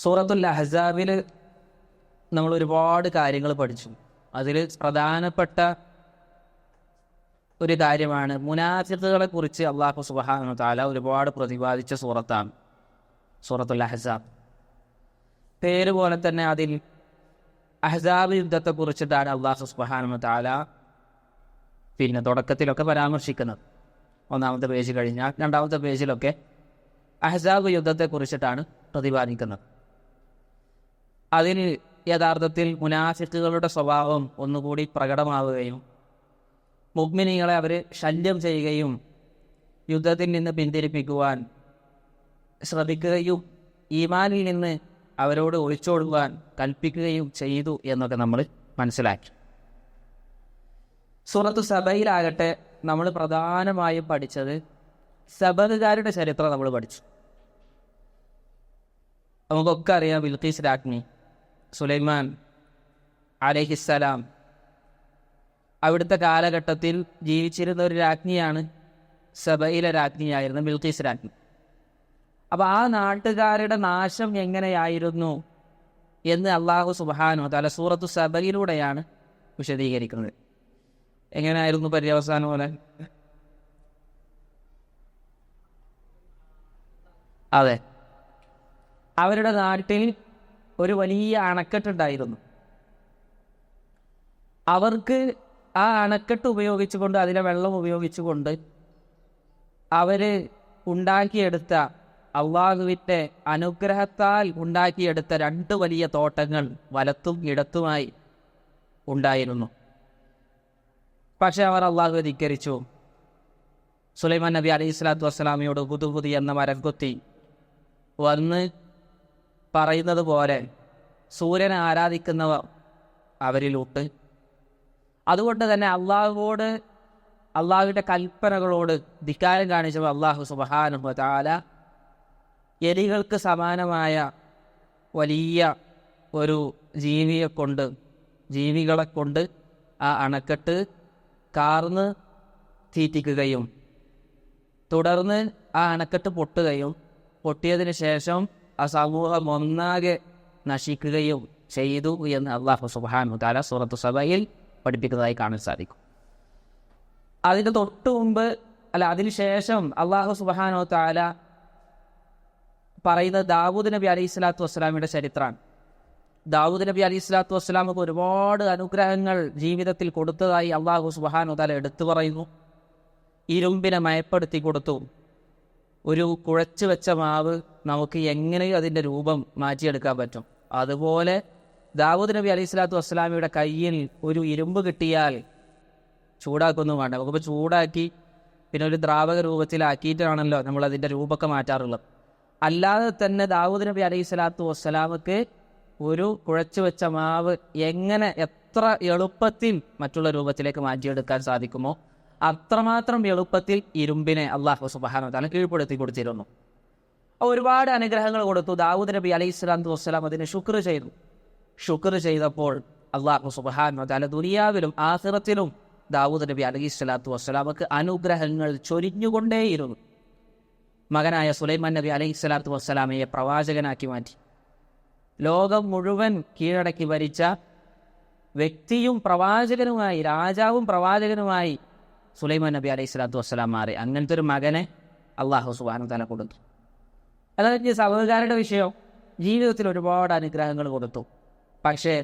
സൂറത്തുൽ അഹ്സാബിൽ നമ്മൾ ഒരുപാട് കാര്യങ്ങൾ പഠിച്ചു. അതിൽ പ്രധാനപ്പെട്ട ഒരു കാര്യമാണ് മുനാഫിഖുകളെ കുറിച്ച് അല്ലാഹു സുബ്ഹാനഹു വ തആല ഒരുപാട് പ്രതിപാദിച്ച സൂറത്താണ് സൂറത്തുൽ അഹ്സാബ്. പേര് പോലെ തന്നെ അതിൽ അഹ്സാബ് യുദ്ധത്തെക്കുറിച്ചിട്ടാണ് അല്ലാഹു സുബ്ഹാനഹു വ തആല തുടക്കത്തിലൊക്കെ പരാമർശിക്കുന്നത്. ഒന്നാമത്തെ പേജ് കഴിഞ്ഞാൽ രണ്ടാമത്തെ പേജിലൊക്കെ അഹ്സാബ് യുദ്ധത്തെക്കുറിച്ചിട്ടാണ് പ്രതിപാദിക്കുന്നത്. അതിൽ യഥാർത്ഥത്തിൽ മുനാഫിഖുകളുടെ സ്വഭാവം ഒന്നുകൂടി പ്രകടമാവുകയും മുഅ്മിനീങ്ങളെ അവർ ശല്യം ചെയ്യുകയും യുദ്ധത്തിൽ നിന്ന് പിന്തിരിപ്പിക്കുവാൻ ശ്രമിക്കുകയും ഈമാനിൽ നിന്ന് അവരോട് ഒളിച്ചോടുവാൻ കൽപ്പിക്കുകയും ചെയ്തു എന്നൊക്കെ നമ്മൾ മനസ്സിലാക്കി. സൂറത്തു സബയിലാകട്ടെ നമ്മൾ പ്രധാനമായും പഠിച്ചത് സബറുകാരുടെ ചരിത്രം നമ്മൾ പഠിച്ചു. നമുക്കൊക്കെ അറിയാം, ബിൽഖീസ് രാജ്ഞി, സുലൈമാൻ അലൈഹിസ്സലാം അവിടുത്തെ കാലഘട്ടത്തിൽ ജീവിച്ചിരുന്ന ഒരു രാജ്ഞിയാണ്. സബയിലെ രാജ്ഞിയായിരുന്നു ബിൽഖീസ് രാജ്ഞി. അപ്പോൾ ആ നാട്ടുകാരുടെ നാശം എങ്ങനെയായിരുന്നു എന്ന് അല്ലാഹു സുബ്ഹാനഹു വ തആല സൂറത്തു സബയിലൂടെയാണ് വിശദീകരിക്കുന്നത്. എങ്ങനെയായിരുന്നു പര്യവസാനം പോലെ? അതെ, അവരുടെ നാട്ടിൽ ഒരു വലിയ അണക്കെട്ടുണ്ടായിരുന്നു. അവർക്ക് ആ അണക്കെട്ട് ഉപയോഗിച്ചുകൊണ്ട്, അതിലെ വെള്ളം ഉപയോഗിച്ചുകൊണ്ട് അവർ ഉണ്ടാക്കിയെടുത്ത, അള്ളാഹുവിൻ്റെ അനുഗ്രഹത്താൽ ഉണ്ടാക്കിയെടുത്ത 2 വലിയ തോട്ടങ്ങൾ വലത്തും ഇടത്തുമായി ഉണ്ടായിരുന്നു. പക്ഷെ അവർ അള്ളാഹുവെ ധിക്കരിച്ചു. സുലൈമാൻ നബി അലൈഹി സ്വലാത്തു വസ്സലാമിയോട് ഹുദുഹുദ് എന്ന മരംകൊത്തി വന്ന് പറയുന്നത് പോലെ സൂര്യനെ ആരാധിക്കുന്നവർ അവരിലുണ്ട്. അതുകൊണ്ട് തന്നെ അള്ളാഹുവോട്, അള്ളാഹുവിൻ്റെ കൽപ്പനകളോട് ധിക്കാരം കാണിച്ചപ്പോൾ അള്ളാഹു സുബ്ഹാനഹു വ തആല എലികൾക്ക് സമാനമായ വലിയ ഒരു ജീവികളെ കൊണ്ട് ആ അണക്കെട്ട് കാർന്ന് തീറ്റിക്കുകയും തുടർന്ന് ആ അണക്കെട്ട് പൊട്ടിയതിന് ശേഷം ആ സമൂഹം ഒന്നാകെ നശിക്കുകയും ചെയ്തു എന്ന് അല്ലാഹു സുബ്ഹാനഹു വ തആല സൂറത്തു സബയിൽ പഠിപ്പിക്കുന്നതായി കാണാൻ സാധിക്കും. അതിൻ്റെ തൊട്ട് മുമ്പ് അതിനുശേഷം അല്ലാഹു സുബ്ഹാനഹു വ തആല പറയുന്നത് ദാവൂദ് നബി അലൈഹി സ്വലാത്തു വസ്സലാമിയുടെ ചരിത്രമാണ്. ദാവൂദ് നബി അലൈഹി സ്വലാത്തു വസ്സലാമക്ക് ഒരുപാട് അനുഗ്രഹങ്ങൾ ജീവിതത്തിൽ കൊടുത്തതായി അല്ലാഹു സുബ്ഹാനഹു വ തആല എടുത്തു പറയുന്നു. ഇരുമ്പിനെ മയപ്പെടുത്തി കൊടുത്തു. ഒരു കുഴച്ചു വെച്ച മാവ് നമുക്ക് എങ്ങനെയും അതിൻ്റെ രൂപം മാറ്റിയെടുക്കാൻ പറ്റും. അതുപോലെ ദാവൂദ് നബി അലൈഹി സ്വലാത്തു വസ്സലാമിയുടെ കയ്യിൽ ഒരു ഇരുമ്പ് കിട്ടിയാൽ ചൂടാക്കൊന്നും വേണ്ട, നമുക്കിപ്പോൾ ചൂടാക്കി പിന്നെ ഒരു ദ്രാവക രൂപത്തിലാക്കിയിട്ടാണല്ലോ നമ്മളതിൻ്റെ രൂപമൊക്കെ മാറ്റാറുള്ളത്. അല്ലാതെ തന്നെ ദാവൂദ് നബി അലൈഹി സ്വലാത്തു വസ്സലാമക്ക് ഒരു കുഴച്ചു വെച്ച മാവ് എത്ര എളുപ്പത്തിൽ മറ്റുള്ള രൂപത്തിലേക്ക് മാറ്റിയെടുക്കാൻ സാധിക്കുമോ അത്രമാത്രം എളുപ്പത്തിൽ ഇരുമ്പിനെ അല്ലാഹു സുബ്ഹാനഹു വ തആല കീഴ്പ്പെടുത്തി കൊടുത്തിരുന്നു. ഒരുപാട് അനുഗ്രഹങ്ങൾ കൊടുത്തു. ദാവൂദ് നബി അലൈഹി സ്വലാത്തു വസ്സലാം അതിന് ശുക്ർ ചെയ്തപ്പോൾ അല്ലാഹു സുബ്ഹാനഹു വ തആല ദുനിയാവിലും ആഖിറത്തിലും ദാവൂദ് നബി അലൈഹി സ്വലാത്തു വസ്സലാമക്ക് അനുഗ്രഹങ്ങൾ ചൊരിഞ്ഞുകൊണ്ടേയിരുന്നു. മകനായ സുലൈമാൻ നബി അലൈഹി സ്വലാത്തു വസ്സലാമയെ പ്രവാചകനാക്കി മാറ്റി. ലോകം മുഴുവൻ കീഴടക്കി ഭരിച്ച വ്യക്തിയും പ്രവാചകനുമായി, രാജാവും പ്രവാചകനുമായി സുലൈമാൻ നബി അലൈഹി സ്വലാത്തു വസ്സലാം മാറി. അങ്ങനത്തെ ഒരു മകനെ അല്ലാഹു സുബ്ഹാനഹു വ തആല കൊടുത്തു. അതായത് സഹോദരന്റെ വിഷയം, ജീവിതത്തിൽ ഒരുപാട് അനുഗ്രഹങ്ങൾ കൊടുത്തു. പക്ഷേ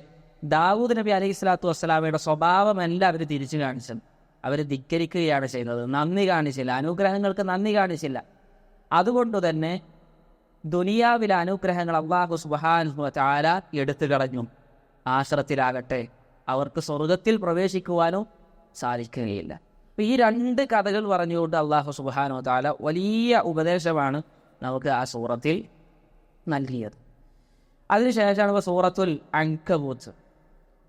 ദാവൂദ് നബി അലൈഹി സ്വലാത്തു വസ്സലാമയുടെ സ്വഭാവമല്ല അവർ തിരിച്ചു കാണിച്ചത്. അവർ ധിക്കരിക്കുകയാണ് ചെയ്യുന്നത്. നന്ദി കാണിച്ചില്ല, അനുഗ്രഹങ്ങൾക്ക് നന്ദി കാണിച്ചില്ല. അതുകൊണ്ട് തന്നെ ദുനിയാവിലെ അനുഗ്രഹങ്ങൾ അല്ലാഹു സുബ്ഹാനഹു വ തആല എടുത്തു കളഞ്ഞു. ആഖിറത്തിലാകട്ടെ അവർക്ക് സ്വർഗത്തിൽ പ്രവേശിക്കുവാനും സാധിക്കുകയില്ല. അപ്പോൾ ഈ 2 കഥകൾ പറഞ്ഞുകൊണ്ട് അല്ലാഹു സുബ്ഹാനഹു വ തആല വലിയ ഉപദേശമാണ് നമുക്ക് ആ സൂറത്തിൽ നൽകിയത്. അതിനുശേഷമാണ് ഇപ്പോൾ സൂറത്തുൽ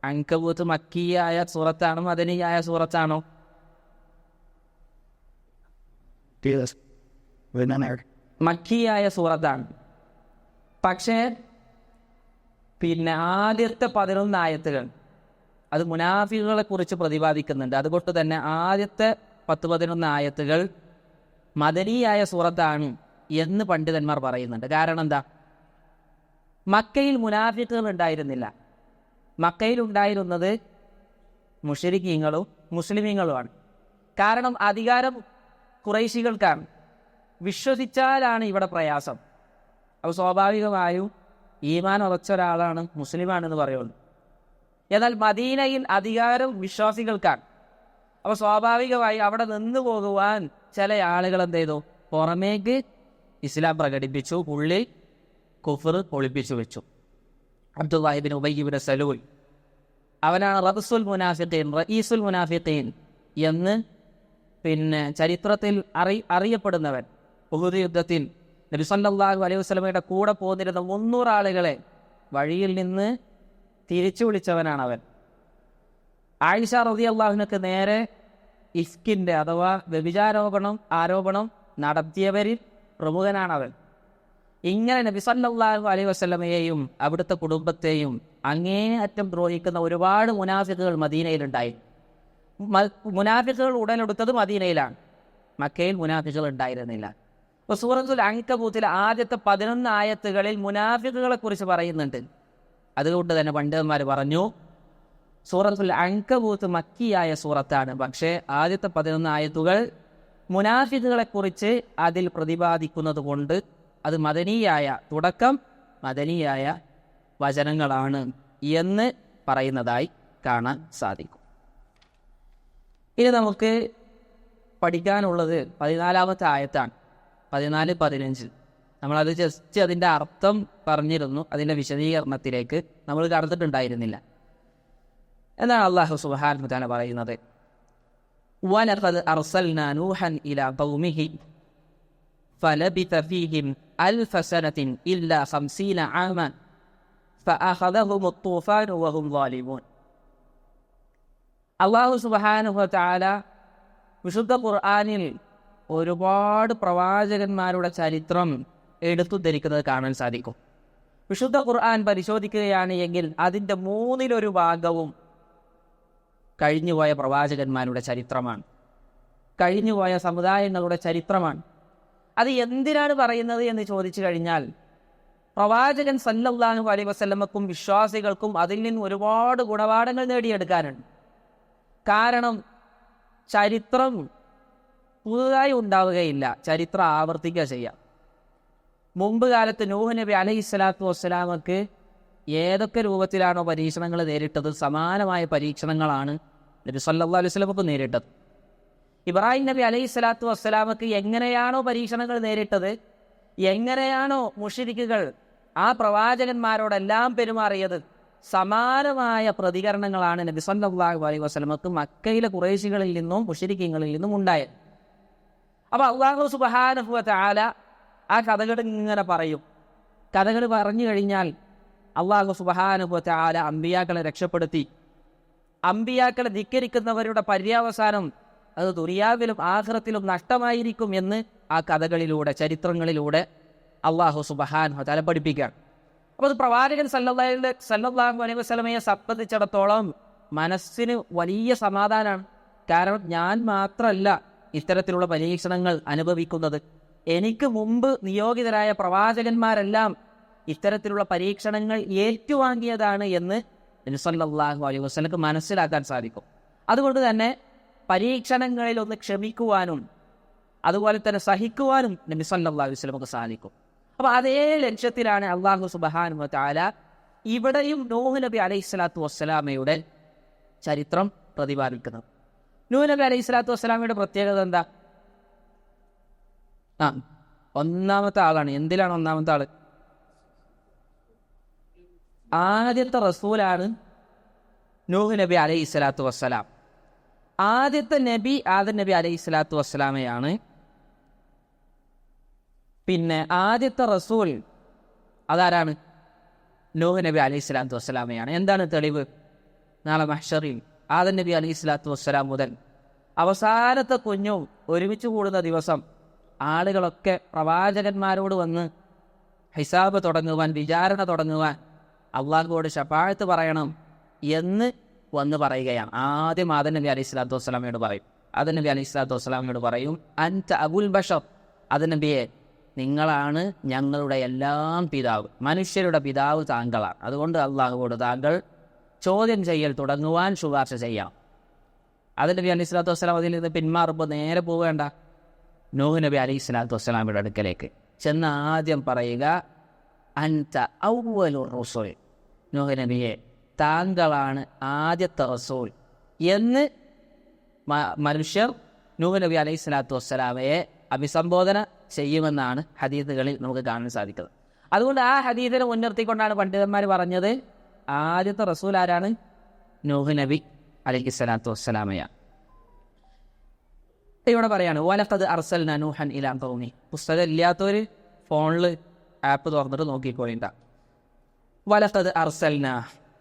അൻകബൂത്ത് മക്കിയായ സൂറത്താണോ മദനിയായ സൂറത്താണോ? മക്കിയായ സൂറത്താണ്. പക്ഷേ ആദ്യത്തെ 11 ആയത്തുകൾ അത് മുനാഫിഖുകളെ കുറിച്ച് പ്രതിപാദിക്കുന്നുണ്ട്. അതുകൊണ്ട് തന്നെ ആദ്യത്തെ 10-11 ആയത്തുകൾ മദനിയായ സൂറത്താണ് എന്ന് പണ്ഡിതന്മാർ പറയുന്നുണ്ട്. കാരണം എന്താ? മക്കയിൽ മുനാഫിക്കുകൾ ഉണ്ടായിരുന്നില്ല. മക്കയിലുണ്ടായിരുന്നത് മുശ്രിക്കീങ്ങളും മുസ്ലിമീങ്ങളുമാണ്. കാരണം അധികാരം ഖുറൈശികൾക്കാണ്. വിശ്വസിച്ചാലാണ് ഇവിടെ പ്രയാസം. അപ്പോൾ സ്വാഭാവികമായും ഈമാൻ ഉറച്ച ഒരാളാണ് മുസ്ലിമാണെന്ന് പറയുള്ളൂ. എന്നാൽ മദീനയിൽ അധികാരം വിശ്വാസികൾക്കാണ്. അപ്പോൾ സ്വാഭാവികമായി അവിടെ നിന്ന് പോകുവാൻ ചില ആളുകൾ എന്ത് ചെയ്തു? പുറമേക്ക് ഇസ്ലാം പ്രകടിപ്പിച്ചു, ഉള്ളിൽ കുഫർ ഒളിപ്പിച്ചു വെച്ചു. അബ്ദുല്ലാഹി ഇബ്നു ഉബയ്യ് ഇബ്നു സലൂൽ അവനാണ് റഈസുൽ മുനാഫിഖീൻ എന്ന് ചരിത്രത്തിൽ അറിയപ്പെടുന്നവൻ. ഉഹുദ് യുദ്ധത്തിൽ നബി സല്ലല്ലാഹു അലൈഹി വസല്ലമയുടെ കൂടെ പോന്നിരുന്ന 300 ആളുകളെ വഴിയിൽ നിന്ന് തിരിച്ചു വിളിച്ചവനാണ് അവൻ. ആയിഷ റളിയല്ലാഹു അൻഹയ്ക്ക് നേരെ ഇഫ്കിന്റെ അഥവാ ആരോപണം നടത്തിയവരിൽ പ്രമുഖനാണവൻ. ഇങ്ങനെ നബി സല്ലല്ലാഹു അലൈഹി വസല്ലമയെയും അവിടുത്തെ കുടുംബത്തെയും അങ്ങേയറ്റം ദ്രോഹിക്കുന്ന ഒരുപാട് മുനാഫിക്കുകൾ മദീനയിലുണ്ടായി. മുനാഫിക്കുകൾ ഉടലെടുത്തത് മദീനയിലാണ്. മക്കയിൽ മുനാഫിക്കുകൾ ഉണ്ടായിരുന്നില്ല. അപ്പോൾ സൂറത്തുൽ അൻകബൂത്തിലെ ആദ്യത്തെ 11 ആയത്തുകളിൽ മുനാഫിക്കുകളെ കുറിച്ച് പറയുന്നുണ്ട്. അതുകൊണ്ട് തന്നെ പണ്ഡിതന്മാർ പറഞ്ഞു സൂറത്തുൽ അൻകബൂത്ത് മക്കിയായ സൂറത്താണ്. പക്ഷേ ആദ്യത്തെ 11 ആയത്തുകൾ മുനാഫിക്കുകളെ കുറിച്ച് അതിൽ പ്രതിപാദിക്കുന്നത് കൊണ്ട് അത് മദനിയായ വചനങ്ങളാണ് എന്ന് പറയുന്നതായി കാണാൻ സാധിക്കും. ഇനി നമുക്ക് പഠിക്കാനുള്ളത് 14-ാമത്തെ ആയത്താണ്. 14-15 നമ്മളത് ജസ്റ്റ് അതിൻ്റെ അർത്ഥം പറഞ്ഞിരുന്നു. അതിൻ്റെ വിശദീകരണത്തിലേക്ക് നമ്മൾ കടന്നിട്ടുണ്ടായിരുന്നില്ല. എന്നാണ് അല്ലാഹു സുബ്ഹാനഹു വ തആല പറയുന്നത്, വലഖദ് അർസൽനാ നൂഹൻ ഇലാ ഖൗമിഹി ഫലബിത ഫീഹിം അൽഫ സനതിൻ ഇല്ലാ 50 ആമൻ ഫഅഖദഹുമു الطൂഫാൻ വഹും ളാലിമൂൻ. അല്ലാഹു സുബ്ഹാനഹു വ തആല വിശുദ്ധ ഖുർആനിൽ ഒരുപാട് പ്രവാചകന്മാരുടെ ചരിത്രം എടുത്തുദ്ധരിക്കുന്നത് കാണാൻ സാധിക്കും. വിശുദ്ധ ഖുർആൻ പരിശോധിക്കുകയാണ് എങ്കിൽ അതിൻ്റെ 1/3 ഭാഗവും കഴിഞ്ഞുപോയ പ്രവാചകന്മാരുടെ ചരിത്രമാണ്, കഴിഞ്ഞുപോയ സമുദായങ്ങളുടെ ചരിത്രമാണ്. അത് എന്തിനാണ് പറയുന്നത് എന്ന് ചോദിച്ചു കഴിഞ്ഞാൽ, പ്രവാചകൻ സല്ലല്ലാഹു അലൈഹി വസല്ലമക്കും വിശ്വാസികൾക്കും അതിൽ നിന്ന് ഒരുപാട് ഗുണപാഠങ്ങൾ നേടിയെടുക്കാനുണ്ട്. കാരണം ചരിത്രം പുതുതായി ഉണ്ടാവുകയില്ല, ചരിത്രം ആവർത്തിക്കുക ചെയ്യാം. മുമ്പ് കാലത്ത് നൂഹ് നബി അലൈഹിസ്സലാത്തു വസ്സലാമക്ക് ഏതൊക്കെ രൂപത്തിലാണോ പരീക്ഷണങ്ങൾ നേരിട്ടത്, സമാനമായ പരീക്ഷണങ്ങളാണ് നബി സല്ലല്ലാഹു അലൈഹി വസല്ലമക്ക് നേരിട്ടത്. ഇബ്രാഹിം നബി അലൈഹിസ്സലാത്തു വസ്സലാമക്ക് എങ്ങനെയാണോ പരീക്ഷണങ്ങൾ നേരിട്ടത്, എങ്ങനെയാണോ മുശ്രിക്കുകൾ ആ പ്രവാചകന്മാരോടെല്ലാം പെരുമാറിയത്, സമാനമായ പ്രതികരണങ്ങളാണ് നബി സല്ലല്ലാഹു അലൈഹി വസല്ലമക്ക് മക്കയിലെ ഖുറൈശികളിൽ നിന്നും മുശ്രിക്കീങ്ങളിൽ നിന്നും ഉണ്ടായത്. അപ്പോൾ അല്ലാഹു സുബ്ഹാനഹു വ തആല ആ കഥകൾ ഇങ്ങനെ പറയും. കഥകൾ പറഞ്ഞു കഴിഞ്ഞാൽ അല്ലാഹു സുബ്ഹാനഹു വ തആല അമ്പിയാക്കളെ രക്ഷപ്പെടുത്തി. അമ്പിയാക്കളെ ധിക്കരിക്കുന്നവരുടെ പര്യവസാനം അത് ദുനിയാവിലും ആഖിറത്തിലും നഷ്ടമായിരിക്കും എന്ന് ആ കഥകളിലൂടെ, ചരിത്രങ്ങളിലൂടെ അല്ലാഹു സുബ്ഹാനഹു വ തആല പഠിപ്പിക്കുകയാണ്. അപ്പോൾ അത് പ്രവാചകൻ സല്ലല്ലാഹു അലൈഹി വസല്ലമയെ സംബന്ധിച്ചിടത്തോളം മനസ്സിന് വലിയ സമാധാനമാണ്. കാരണം ഞാൻ മാത്രമല്ല ഇത്തരത്തിലുള്ള പരീക്ഷണങ്ങൾ അനുഭവിക്കുന്നത്, എനിക്ക് മുമ്പ് നിയോഗിതരായ പ്രവാചകന്മാരെല്ലാം ഇത്തരത്തിലുള്ള പരീക്ഷണങ്ങൾ ഏറ്റുവാങ്ങിയതാണ് എന്ന് നബി സല്ലല്ലാഹു അലൈഹി വസല്ലമക്ക് മനസ്സിലാക്കാൻ സാധിക്കും. അതുകൊണ്ട് തന്നെ പരീക്ഷണങ്ങളിൽ ഒന്ന് ക്ഷമിക്കുവാനും അതുപോലെ തന്നെ സഹിക്കുവാനും നബി സല്ലല്ലാഹു അലൈഹി വസല്ലമക്ക് സാധിക്കും. അപ്പോൾ അതേ ലക്ഷ്യത്തിലാണ് അല്ലാഹു സുബ്ഹാനഹു വ തആല ഇവിടെയും നൂഹ് നബി അലൈഹിസ്സലാത്തു വസ്സലാമയുടെ ചരിത്രം പ്രതിപാദിക്കുന്നത്. നൂഹ് നബി അലൈഹിസ്സലാത്തു വസ്സലാമയുടെ പ്രത്യേകത എന്താ? ഒന്നാമത്തെ ആളാണ്. എന്തിലാണ് ഒന്നാമത്തെ ആള്? ആദ്യത്തെ റസൂലാണ് നൂഹ് നബി അലൈഹിസ്സലാത്തു വസ്സലാം. ആദ്യത്തെ നബി ആദം നബി അലൈഹിസ്സലാത്തു വസ്സലാമയാണ്. പിന്നെ ആദ്യത്തെ റസൂൽ അതാരാണ്? നൂഹ് നബി അലൈഹിസ്സലാത്തു വസ്സലാമയാണ്. എന്താണ് തെളിവ്? നാളെ മഹ്ശറിൽ ആദം നബി അലൈഹിസ്സലാത്തു വസ്സലാം മുതൽ അവസാനത്തെ കുഞ്ഞും ഒരുമിച്ച് കൂടുന്ന ദിവസം ആളുകളൊക്കെ പ്രവാചകന്മാരോട് വന്ന് ഹിസാബ് തുടങ്ങുവാൻ, വിചാരണ തുടങ്ങുവാൻ, അള്ളാഹുവോട് ശഫാഅത്ത് പറയണം എന്ന് വന്ന് പറയുകയാണ്. ആദ്യം ആദം നബി അലൈഹിസ്സലാത്തു വസ്സലാമയോട് പറയും. ആദം നബി അലൈഹിസ്സലാത്തു വസ്സലാമയോട് പറയും, അൻത അബുൽ ബഷർ, ആദം നബിയെ നിങ്ങളാണ് ഞങ്ങളുടെ എല്ലാം പിതാവ്, മനുഷ്യരുടെ പിതാവ് താങ്കളാണ്. അതുകൊണ്ട് അള്ളാഹുവോട് താങ്കൾ ചോദ്യം ചെയ്യൽ തുടങ്ങുവാൻ ശുപാർശ ചെയ്യാം. അതിൽ നബി അലൈഹി സ്വലാത്തു വസ്സലാം അതിൽ നിന്ന് പിന്മാറുമ്പോൾ നേരെ പോവേണ്ട നൂഹ് നബി അലൈഹി സ്വലാത്തു വസ്സലാമിയുടെ അടുക്കലേക്ക് ചെന്ന് ആദ്യം പറയുക, അൻത അവ്വലുർ റസൂൽ, നൂഹ് നബിയെ താങ്കളാണ് ആദ്യത്തെ റസൂൽ എന്ന് മനുഷ്യർ നൂഹ് നബി അലൈഹി സ്വലാത്തു വസ്സലാമയെ അഭിസംബോധന ചെയ്യുമെന്നാണ് ഹദീസുകളിൽ നമുക്ക് കാണാൻ സാധിക്കുന്നത്. അതുകൊണ്ട് ആ ഹദീസിനെ മുൻനിർത്തിക്കൊണ്ടാണ് പണ്ഡിതന്മാർ പറഞ്ഞത് ആദ്യത്തെ റസൂൽ ആരാണ്? നൂഹ് നബി അലൈഹി സ്വലാത്തു വസ്സലാമയാണ്. ഇവിടെ പറയാണ് വലഖദ് അർസൽനാ നൂഹൻ ഇലാ ഖൗമി. പുസ്തകം ഇല്ലാത്തവർ ഫോണിൽ ആപ്പ് തുറന്നിട്ട് നോക്കിക്കോളിണ്ട. വലഖദ് അർസൽനാ,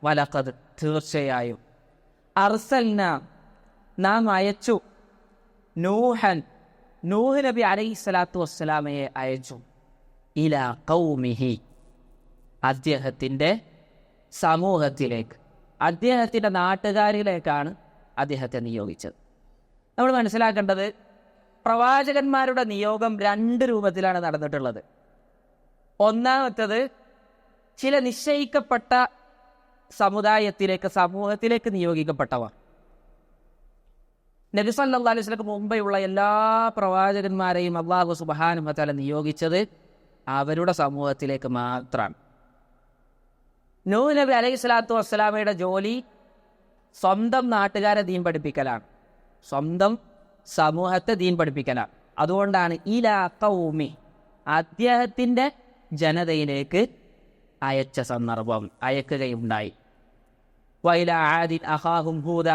വലഖദ് തീർച്ചയായും, അർസൽനാ നാം അയച്ചു, നൂഹൻ നൂഹ് നബി അലൈഹി സ്വലാത്തു വസ്സലാമയെ അയച്ചു, ഇലാ ഖൗമിഹി അദ്ദേഹത്തിൻ്റെ സമൂഹത്തിലേക്ക്, അദ്ദേഹത്തിൻ്റെ നാട്ടുകാരിലേക്കാണ് അദ്ദേഹത്തെ നിയോഗിച്ചത്. നമ്മൾ മനസ്സിലാക്കേണ്ടത് പ്രവാചകന്മാരുടെ നിയോഗം 2 രൂപത്തിലാണ് നടന്നിട്ടുള്ളത്. ഒന്നാമത്തേത് ചില നിശ്ചയിക്കപ്പെട്ട സമൂഹത്തിലേക്ക് നിയോഗിക്കപ്പെട്ടവർ. നബി സല്ലല്ലാഹു അലൈഹി വസല്ലം മുമ്പെയുള്ള എല്ലാ പ്രവാചകന്മാരെയും അല്ലാഹു സുബ്ഹാനഹു വ തആല നിയോഗിച്ചത് അവരുടെ സമൂഹത്തിലേക്ക് മാത്രമാണ്. നൂഹ് നബി അലൈഹി സ്വലാത്തു വസ്സലാമയുടെ ജോലി സ്വന്തം നാട്ടുകാരെ ദീൻ പഠിപ്പിക്കലാണ്, സ്വന്തം സമൂഹത്തെ ദീൻ പഠിപ്പിക്കലാണ്. അതുകൊണ്ടാണ് ഇലാ ഖൗമി അദ്ദേഹത്തിൻ്റെ ജനതയിലേക്ക് അയച്ച സന്ദർഭം അയക്കുകയുണ്ടായി. വഇലാ ആദിൻ അഖാഹും ഹൂദ,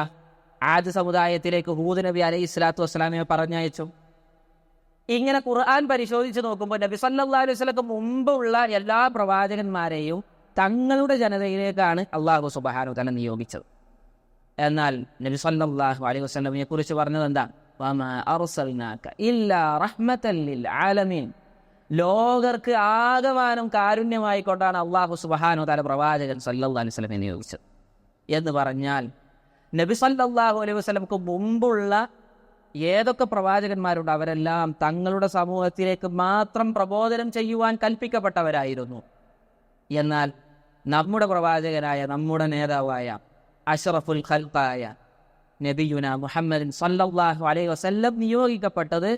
ആദ് സമുദായത്തിലേക്ക് ഹൂദ് നബി അലൈഹി സ്വലാത്തു വസ്സലാമയെ പറഞ്ഞയച്ചു. ഇങ്ങനെ ഖുർആൻ പരിശോധിച്ച് നോക്കുമ്പോൾ നബി സല്ലല്ലാഹു അലൈഹി വസല്ലം മുമ്പുള്ള എല്ലാ പ്രവാചകന്മാരെയും തങ്ങളുടെ ജനതയിലേക്കാണ് അല്ലാഹു സുബ്ഹാനഹു വ തആല നിയോഗിച്ചത്. എന്നാൽ നബി സല്ലല്ലാഹു അലൈഹി വസല്ലമയെ കുറിച്ച് പറഞ്ഞത് എന്താ? വമാ അർസൽനാക ഇല്ലാ റഹ്മതൻ ലിൽ ആലമീൻ, ലോകർക്ക് ആകമാനം കാരുണ്യമായി കൊണ്ടാണ് അല്ലാഹു സുബ്ഹാനഹു വ തആല പ്രവാചകൻ സല്ലല്ലാഹു അലൈഹി വസല്ലമയെ നിയോഗിച്ചത് എന്ന് പറഞ്ഞാൽ നബി സല്ലല്ലാഹു അലൈഹി വസല്ലമക്ക് മുമ്പുള്ള ഏതൊക്കെ പ്രവാചകന്മാരുണ്ട് അവരെല്ലാം തങ്ങളുടെ സമൂഹത്തിലേക്ക് മാത്രം പ്രബോധനം ചെയ്യുവാൻ കൽപ്പിക്കപ്പെട്ടവരായിരുന്നു. എന്നാൽ നമ്മുടെ പ്രവാചകനായ, നമ്മുടെ നേതാവായ, അഷ്റഫുൽ ഖൽഖായ നബിയുന മുഹമ്മദ് സല്ലല്ലാഹു അലൈഹി വസല്ലം നിയോഗിക്കപ്പെട്ടത്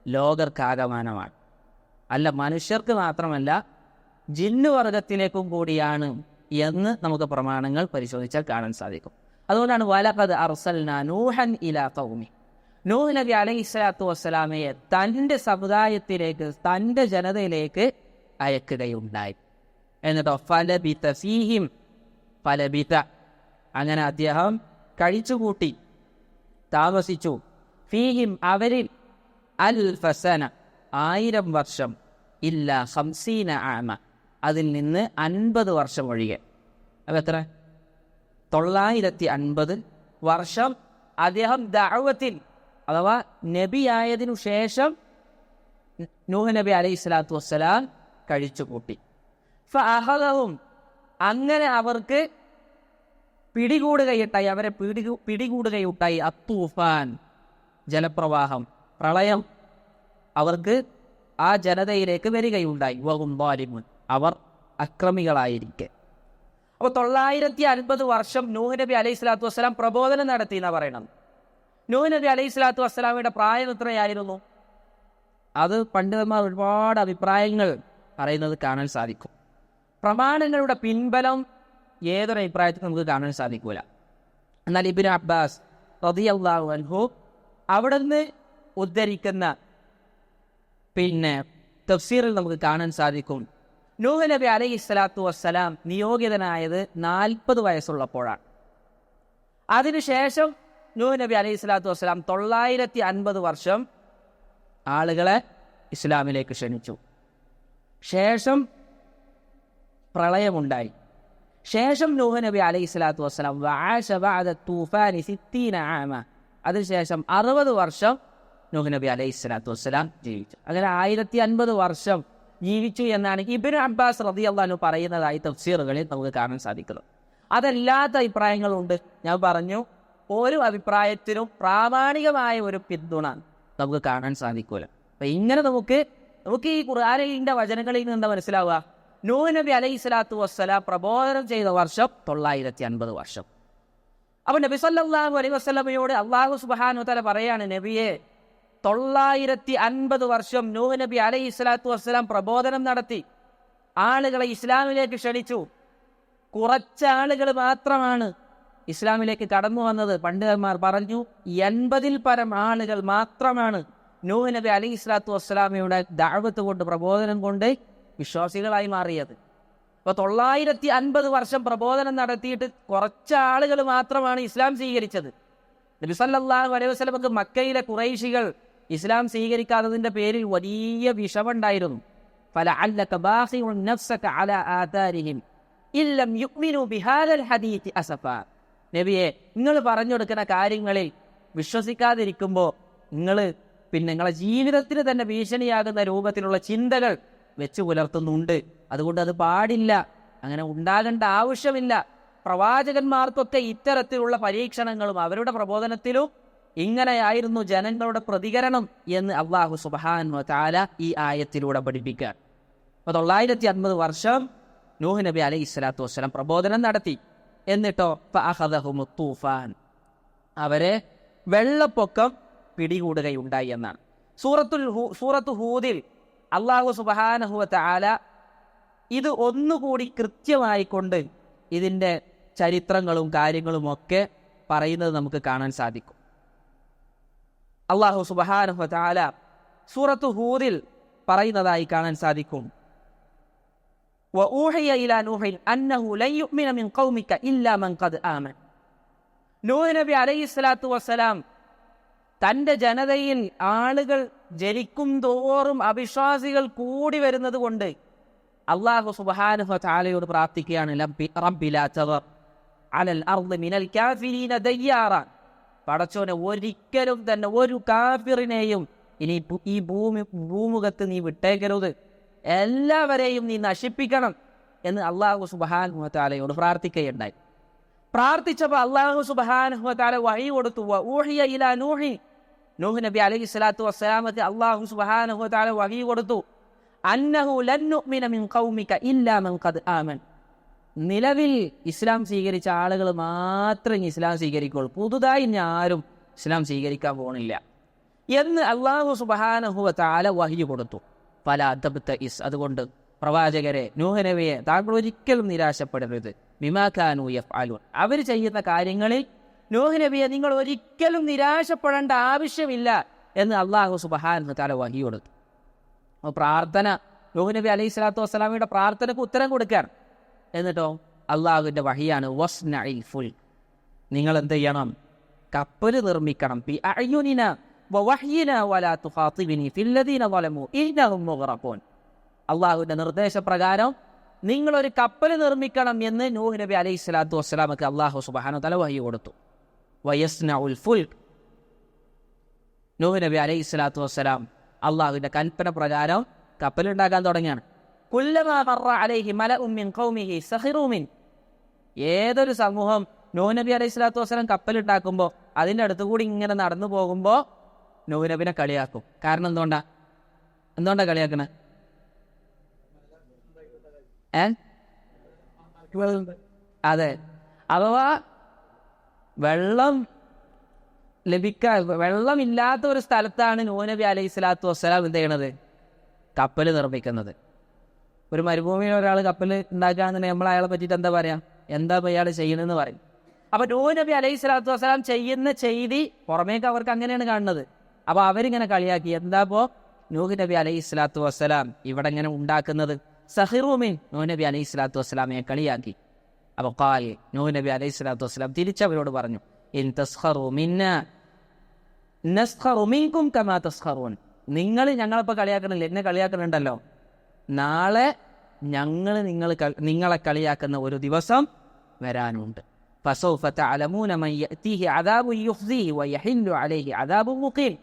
ലോകർക്കാകമാനമാണ്. അല്ല, മനുഷ്യർക്ക് മാത്രമല്ല, ജിന്നുവർഗത്തിലേക്കും കൂടിയാണ് എന്ന് നമുക്ക് പ്രമാണങ്ങൾ പരിശോധിച്ചാൽ കാണാൻ സാധിക്കും. അതുകൊണ്ടാണ് വലഖദ് അർസൽനാ നൂഹൻ ഇലാ ഖൗമി, നൂഹ് നബി അലൈഹി സ്വലാത്തു വസ്സലാമയെ തൻ്റെ സമുദായത്തിലേക്ക്, തൻ്റെ ജനതയിലേക്ക് അയക്കുകയുണ്ടായി. എന്നിട്ടോ ഫലബിത ഫീഹിം, ഫലബിത അങ്ങനെ അദ്ദേഹം കഴിച്ചുകൂട്ടി, താമസിച്ചു, ഫീഹിം അവരിൽ, അൽഫസന 1000 വർഷം, ഇല്ല 50 ആമ അതിൽ നിന്ന് 50 വർഷം ഒഴികെ. അപ്പം എത്ര? 950 വർഷം അദ്ദേഹം ദഅവത്തിൽ അഥവാ നബിയായതിനു ശേഷം നൂഹ് നബി അലൈഹി സ്വലാത്തു വസ്സലാം കഴിച്ചുകൂട്ടി. ഫഅഖദഹും, അങ്ങനെ അവർക്ക് പിടികൂടുകയുണ്ടായി, അവരെ പിടികൂടുകയുണ്ടായി അത്തൂഫാൻ, ജലപ്രവാഹം, പ്രളയം അവർക്ക് ആ ജനതയിലേക്ക് വരികയുണ്ടായി. വഹും ളാലിമൂൻ, അവർ അക്രമികളായിരിക്കെ. അപ്പോൾ 950 വർഷം നൂഹ് നബി അലൈഹി സ്വലാത്തു വസ്സലാം പ്രബോധനം നടത്തി എന്നാണ് പറയണം. നൂഹ് നബി അലൈഹി സ്വലാത്തു വസ്സലാമയുടെ പ്രായം എത്രയായിരുന്നു? അത് പണ്ഡിതന്മാർ ഒരുപാട് അഭിപ്രായങ്ങൾ പറയുന്നത് കാണാൻ സാധിക്കും. പ്രമാണങ്ങളുടെ പിൻബലം ഏതൊരു അഭിപ്രായത്തിൽ നമുക്ക് കാണാൻ സാധിക്കൂല. എന്നാൽ ഇബ്നു അബ്ബാസ് റളിയല്ലാഹു അൻഹു അവിടുന്ന് ഉദ്ധരിക്കുന്ന തഫ്സീറിൽ നമുക്ക് കാണാൻ സാധിക്കും, നൂഹ് നബി അലൈഹി സ്വലാത്തു വസ്സലാം നിയോഗിതനായത് 40 വയസ്സുള്ളപ്പോഴാണ്. അതിനുശേഷം നൂഹ് നബി അലൈഹി സ്വലാത്തു വസ്സലാം 950 വർഷം ആളുകളെ ഇസ്ലാമിലേക്ക് ക്ഷണിച്ചു. ശേഷം പ്രളയമുണ്ടായി. ശേഷം നൂഹ് നബി അലൈഹി സ്വലാത്തു വസ്സലാം വആശ ബഅദ തൂഫാനി 60 ആമ, അതിനുശേഷം 60 വർഷം നൂഹ് നബി അലൈഹി സ്വലാത്തു വസ്സലാം ജീവിച്ചു. അങ്ങനെ 1050 വർഷം ജീവിച്ചു എന്നാണ് ഇബ്നു അബ്ബാസ് റളിയല്ലാഹു അൻഹു പറയുന്നതായി തഫ്സീറുകളിൽ നമുക്ക് കാണാൻ സാധിക്കുന്നത്. അതല്ലാത്ത അഭിപ്രായങ്ങളുണ്ട്. ഞാൻ പറഞ്ഞു, ഓരോ അഭിപ്രായത്തിനും പ്രാമാണികമായ ഒരു പിന്തുണ നമുക്ക് കാണാൻ സാധിക്കൂല. അപ്പം ഇങ്ങനെ നമുക്ക് നമുക്ക് ഈ ഖുർആനിന്റെ വചനങ്ങളിൽ നിന്ന് എന്താ മനസ്സിലാവുക? നൂഹ് നബി അലൈഹി സ്വലാത്തു വസ്സലാം പ്രബോധനം ചെയ്ത വർഷം 950 വർഷം. അപ്പൊ നബി സല്ലല്ലാഹു അലൈഹി വസല്ലമയോട് അല്ലാഹു സുബ്ഹാനഹു വ തആല പറയാണ്, നബിയെ 950 വർഷം നൂഹ് നബി അലൈഹി സ്വലാത്തു വസ്സലാം പ്രബോധനം നടത്തി, ആളുകളെ ഇസ്ലാമിലേക്ക് ക്ഷണിച്ചു. കുറച്ചാളുകൾ മാത്രമാണ് ഇസ്ലാമിലേക്ക് കടന്നു വന്നത്. പണ്ഡിതന്മാർ പറഞ്ഞു 80-ൽ പരം ആളുകൾ മാത്രമാണ് നൂഹ് നബി അലൈഹി സ്വലാത്തു വസ്സലാമയുടെ ദഅവത്ത് കൊണ്ട്, പ്രബോധനം കൊണ്ട് വിശ്വാസികളായി മാറിയത്. അപ്പോൾ 950 വർഷം പ്രബോധനം നടത്തിയിട്ട് കുറച്ചാളുകൾ മാത്രമാണ് ഇസ്ലാം സ്വീകരിച്ചത്. നബി സല്ലല്ലാഹു അലൈഹി വസല്ലമക്ക് മക്കയിലെ ഖുറൈശികൾ ഇസ്ലാം സ്വീകരിക്കാത്തതിന്റെ പേരിൽ വലിയ വിഷമുണ്ടായിരുന്നു. ഫലഅല്ലക ബാഖിഉൻ നഫ്സക അലാ ആതാരിഹിം ഇല്ലം യുഅ്മിനു ബിഹാദൽ ഹദീഥി അസഫാ. നബിയെ, നിങ്ങൾ പറഞ്ഞു കൊടുക്കുന്ന കാര്യങ്ങളിൽ വിശ്വസിക്കാതിരിക്കുമ്പോൾ നിങ്ങളെ ജീവിതത്തിന് തന്നെ ഭീഷണിയാകുന്ന രൂപത്തിലുള്ള ചിന്തകൾ വെച്ച് പുലർത്തുന്നുണ്ട്. അതുകൊണ്ട് അത് പാടില്ല, അങ്ങനെ ഉണ്ടാകേണ്ട ആവശ്യമില്ല. പ്രവാചകന്മാർക്കൊക്കെ ഇത്തരത്തിലുള്ള പരീക്ഷണങ്ങളും അവരുടെ പ്രബോധനത്തിലും ഇങ്ങനെയായിരുന്നു ജനങ്ങളുടെ പ്രതികരണം എന്ന് അല്ലാഹു സുബ്ഹാനഹു വ തആല ഈ ആയത്തിലൂടെ പഠിപ്പിക്കാൻ. അപ്പോൾ 950 വർഷം നൂഹ് നബി അലൈഹി സ്വലാത്തു വസ്സലാം പ്രബോധനം നടത്തി. എന്നിട്ടോ ഫഅഖദഹുമു തൂഫാൻ, അവരെ വെള്ളപ്പൊക്കം പിടികൂടുകയുണ്ടായി എന്നാണ്. സൂറത്തു ഹൂദിൽ അല്ലാഹു സുബ്ഹാനഹു വ തആല ഇത് ഒന്നുകൂടി കൃത്യമായിക്കൊണ്ട് ഇതിൻ്റെ ചരിത്രങ്ങളും കാര്യങ്ങളും ഒക്കെ പറയുന്നത് നമുക്ക് കാണാൻ സാധിക്കും. അല്ലാഹു സുബ്ഹാനഹു വ തആല സൂറത്തു ഹൂദിൽ പറയുന്നതായി കാണാൻ സാധിക്കും, വഊഹിയ ഇലാ നൂഹിൻ അന്നഹു ലൻ യുഅ്മിന മിൻ ഖൗമിക ഇല്ലാ മൻ ഖദ് ആമൻ. നൂഹ് നബി അലൈഹി സ്വലാത്തു വസ്സലാം തൻ്റെ ജനതയിൽ ആളുകൾ ജനിക്കും തോറും അവിശ്വാസികൾ കൂടി വരുന്നത് കൊണ്ട് അല്ലാഹു സുബ്ഹാനഹു വ തആലയോട് പ്രാർത്ഥിക്കുകയാണ്, റബ്ബി ലാ തദർ അലൽ അർളി മിനൽ കാഫിരീന ദയ്യാറ. പടച്ചോനെ, ഒരിക്കലും തന്നെ ഒരു കാഫിറിനെയും ഇനി ഈ ഭൂമുഖത്ത് നീ വിട്ടേക്കരുത്, എല്ലാവരെയും നീ നശിപ്പിക്കണം എന്ന് അല്ലാഹു സുബ്ഹാനഹു വ തആലയോട് പ്രാർത്ഥിക്കുകയുണ്ടായി. പ്രാർത്ഥിച്ചപ്പോൾ അല്ലാഹു സുബ്ഹാനഹു വ തആല വഹി കൊടുത്തു. വഊഹിയ ഇലാ നൂഹി, നൂഹ് നബി അലൈഹി സ്വലാത്തു വസ്സലാമക്ക് അല്ലാഹു സുബ്ഹാനഹു വ തആല വഹി കൊടുത്തു, അന്നഹു ലൻ നുഅ്മിന മിൻ ഖൗമിക ഇല്ലാ മൻ ഖദ് ആമൻ. നിലവിൽ ഇസ്ലാം സ്വീകരിച്ച ആളുകൾ മാത്രം ഇസ്ലാം സ്വീകരിക്കുള്ളൂ, പുതുതായി ഇനി ആരും ഇസ്ലാം സ്വീകരിക്കാൻ പോകുന്നില്ല എന്ന് അല്ലാഹു സുബ്ഹാനഹു വ തആല വഹി കൊടുത്തു. ഫലാ തബ്തഇസ്, അതുകൊണ്ട് പ്രവാചകരെ, നൂഹ് നബിയെ, താങ്കൾ ഒരിക്കലും നിരാശപ്പെടരുത്. ബിമാ കാനൂ യഫ്അലൂൻ, അവർ ചെയ്യുന്ന കാര്യങ്ങളിൽ നൂഹ് നബിയെ നിങ്ങൾ ഒരിക്കലും നിരാശപ്പെടേണ്ട ആവശ്യമില്ല എന്ന് അല്ലാഹു സുബ്ഹാനഹു വ തആല വഹി കൊടുത്തു. പ്രാർത്ഥന, നൂഹ് നബി അലൈഹി സ്വലാത്തു വസ്സലാമയുടെ പ്രാർത്ഥനയ്ക്ക് ഉത്തരം കൊടുക്കാൻ. എന്നിട്ടോ അള്ളാഹുവിൻ്റെ വഹിയാണ്, വസ്നഇൽ ഫുൽക്, നിങ്ങൾ എന്ത് ചെയ്യണം? കപ്പൽ നിർമ്മിക്കണം. ബി അഅ്യുനിനാ വവഹ്യിനാ വലാ തുഖാതിബിനി ഫില്ലദീന ളലമു ഇന്നഹും മുഗ്റഖൂൻ. അള്ളാഹുവിൻ്റെ നിർദ്ദേശപ്രകാരം നിങ്ങളൊരു കപ്പൽ നിർമ്മിക്കണം എന്ന് നൂഹ് നബി അലൈഹി സ്വലാത്തു വസ്സലാമക്ക് അള്ളാഹു സുബ്ഹാനഹു വ തആല വഹി കൊടുത്തു. വയസ്നഉൽ ഫുൽക്, നൂഹ് നബി അലൈഹി സ്വലാത്തു വസ്സലാം അള്ളാഹുവിൻ്റെ കൽപ്പന പ്രകാരം കപ്പലുണ്ടാക്കാൻ തുടങ്ങിയാണ്. കുല്ലമാ മറ അലൈഹി മലഉം മിൻ ഖൗമിഹി സഖിറൂ മിൻ, ഏതൊരു സമൂഹം നൂഹ് നബി അലൈഹി സ്വലാത്തു വസ്സലാം കപ്പലുണ്ടാക്കുമ്പോൾ അതിൻ്റെ അടുത്ത് കൂടി ഇങ്ങനെ നടന്നു പോകുമ്പോൾ നൂഹ് നബിനെ കളിയാക്കും. കാരണം എന്തുകൊണ്ടാ കളിയാക്കണേ? അതെ, അഥവാ വെള്ളമില്ലാത്ത ഒരു സ്ഥലത്താണ് നൂഹ് നബി അലൈഹി സ്വലാത്തു വസ്സലാം എന്ത് ചെയ്യണത്? കപ്പൽ നിർമ്മിക്കുന്നത്. ഒരു മരുഭൂമിയിൽ ഒരാൾ കപ്പൽ ഉണ്ടാക്കുകയാണെന്നുണ്ടെങ്കിൽ നമ്മൾ അയാളെ പറ്റിയിട്ട് എന്താ പറയാ? എന്താ ഇയാൾ ചെയ്യണമെന്ന് പറയും. അപ്പൊ നൂഹ് നബി അലൈഹി സ്വലാത്തു വസ്സലാം ചെയ്യുന്ന ചെയ്തി പുറമേക്ക് അവർക്ക് അങ്ങനെയാണ് കാണുന്നത്. അപ്പൊ അവരിങ്ങനെ കളിയാക്കി, എന്താപ്പോ നൂഹ് നബി അലൈഹി സ്വലാത്തു വസ്സലാം ഇവിടെ ഇങ്ങനെ ഉണ്ടാക്കുന്നത്? സഹിറൂമിൻ, നൂഹ് നബി അലൈഹി സ്വലാത്തു വസ്സലാമയെ കളിയാക്കി. അപ്പൊ ഖാൽ, നൂഹ് നബി അലൈഹി സ്വലാത്തു വസ്സലാം തിരിച്ചവരോട് പറഞ്ഞു, ഇൻ തസ്ഖറൂ മിന്നാ നസ്ഖറു മിൻകും കമാ തസ്ഖറൂൻ. നിങ്ങൾ ഞങ്ങളിപ്പോൾ കളിയാക്കണില്ല, എന്നെ കളിയാക്കണുണ്ടല്ലോ, നാളെ ഞങ്ങൾ നിങ്ങളെ കളിയാക്കുന്ന ഒരു ദിവസം വരാനുണ്ട്. ഫസൗഫ തഅലമൂന മൻ യഅതീഹി അദാബുൻ യുഖ്സിഹി വയഹില്ലു അലൈഹി അദാബുൻ മുഖീം.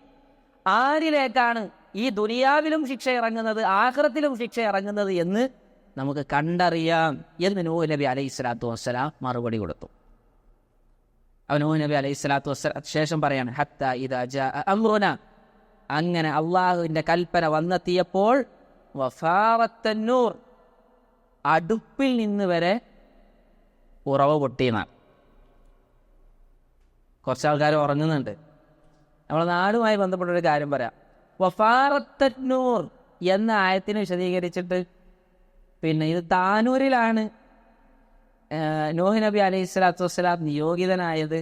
ആരിലേക്കാണ് ഈ ദുനിയാവിലും ശിക്ഷ ഇറങ്ങുന്നത് ആഖിറത്തിലും ശിക്ഷ ഇറങ്ങുന്നത് എന്ന് നമുക്ക് കണ്ടറിയാം എന്ന് നൂഹ് നബി അലൈഹി സ്വലാത്തു വസ്സലാം മറുപടി കൊടുത്തു. നൂഹ് നബി അലൈഹി സ്വലാത്തു വസ്സലാം ശേഷം പറയാണ്, ഹത്താ ഇദാ ജാഅ അംറുനാ, അങ്ങനെ അള്ളാഹുവിൻ്റെ കൽപ്പന വന്നെത്തിയപ്പോൾ വഫാറത്തന്നൂർ, അടുപ്പിൽ നിന്ന് വരെ ഉറവ് പൊട്ടിയെന്നാണ്. കുറച്ച് ആൾക്കാർ ഉറങ്ങുന്നുണ്ട്. നമ്മളെ നാടുമായി ബന്ധപ്പെട്ടൊരു കാര്യം പറയാം. വഫാറത്തന്നൂർ എന്ന ആയത്തിനെ വിശദീകരിച്ചിട്ട് പിന്നെ ഇത് താനൂരിലാണ് നൂഹ് നബി അലൈഹി സ്വലാത്തു വസ്സലാം നിയോഗിതനായത്,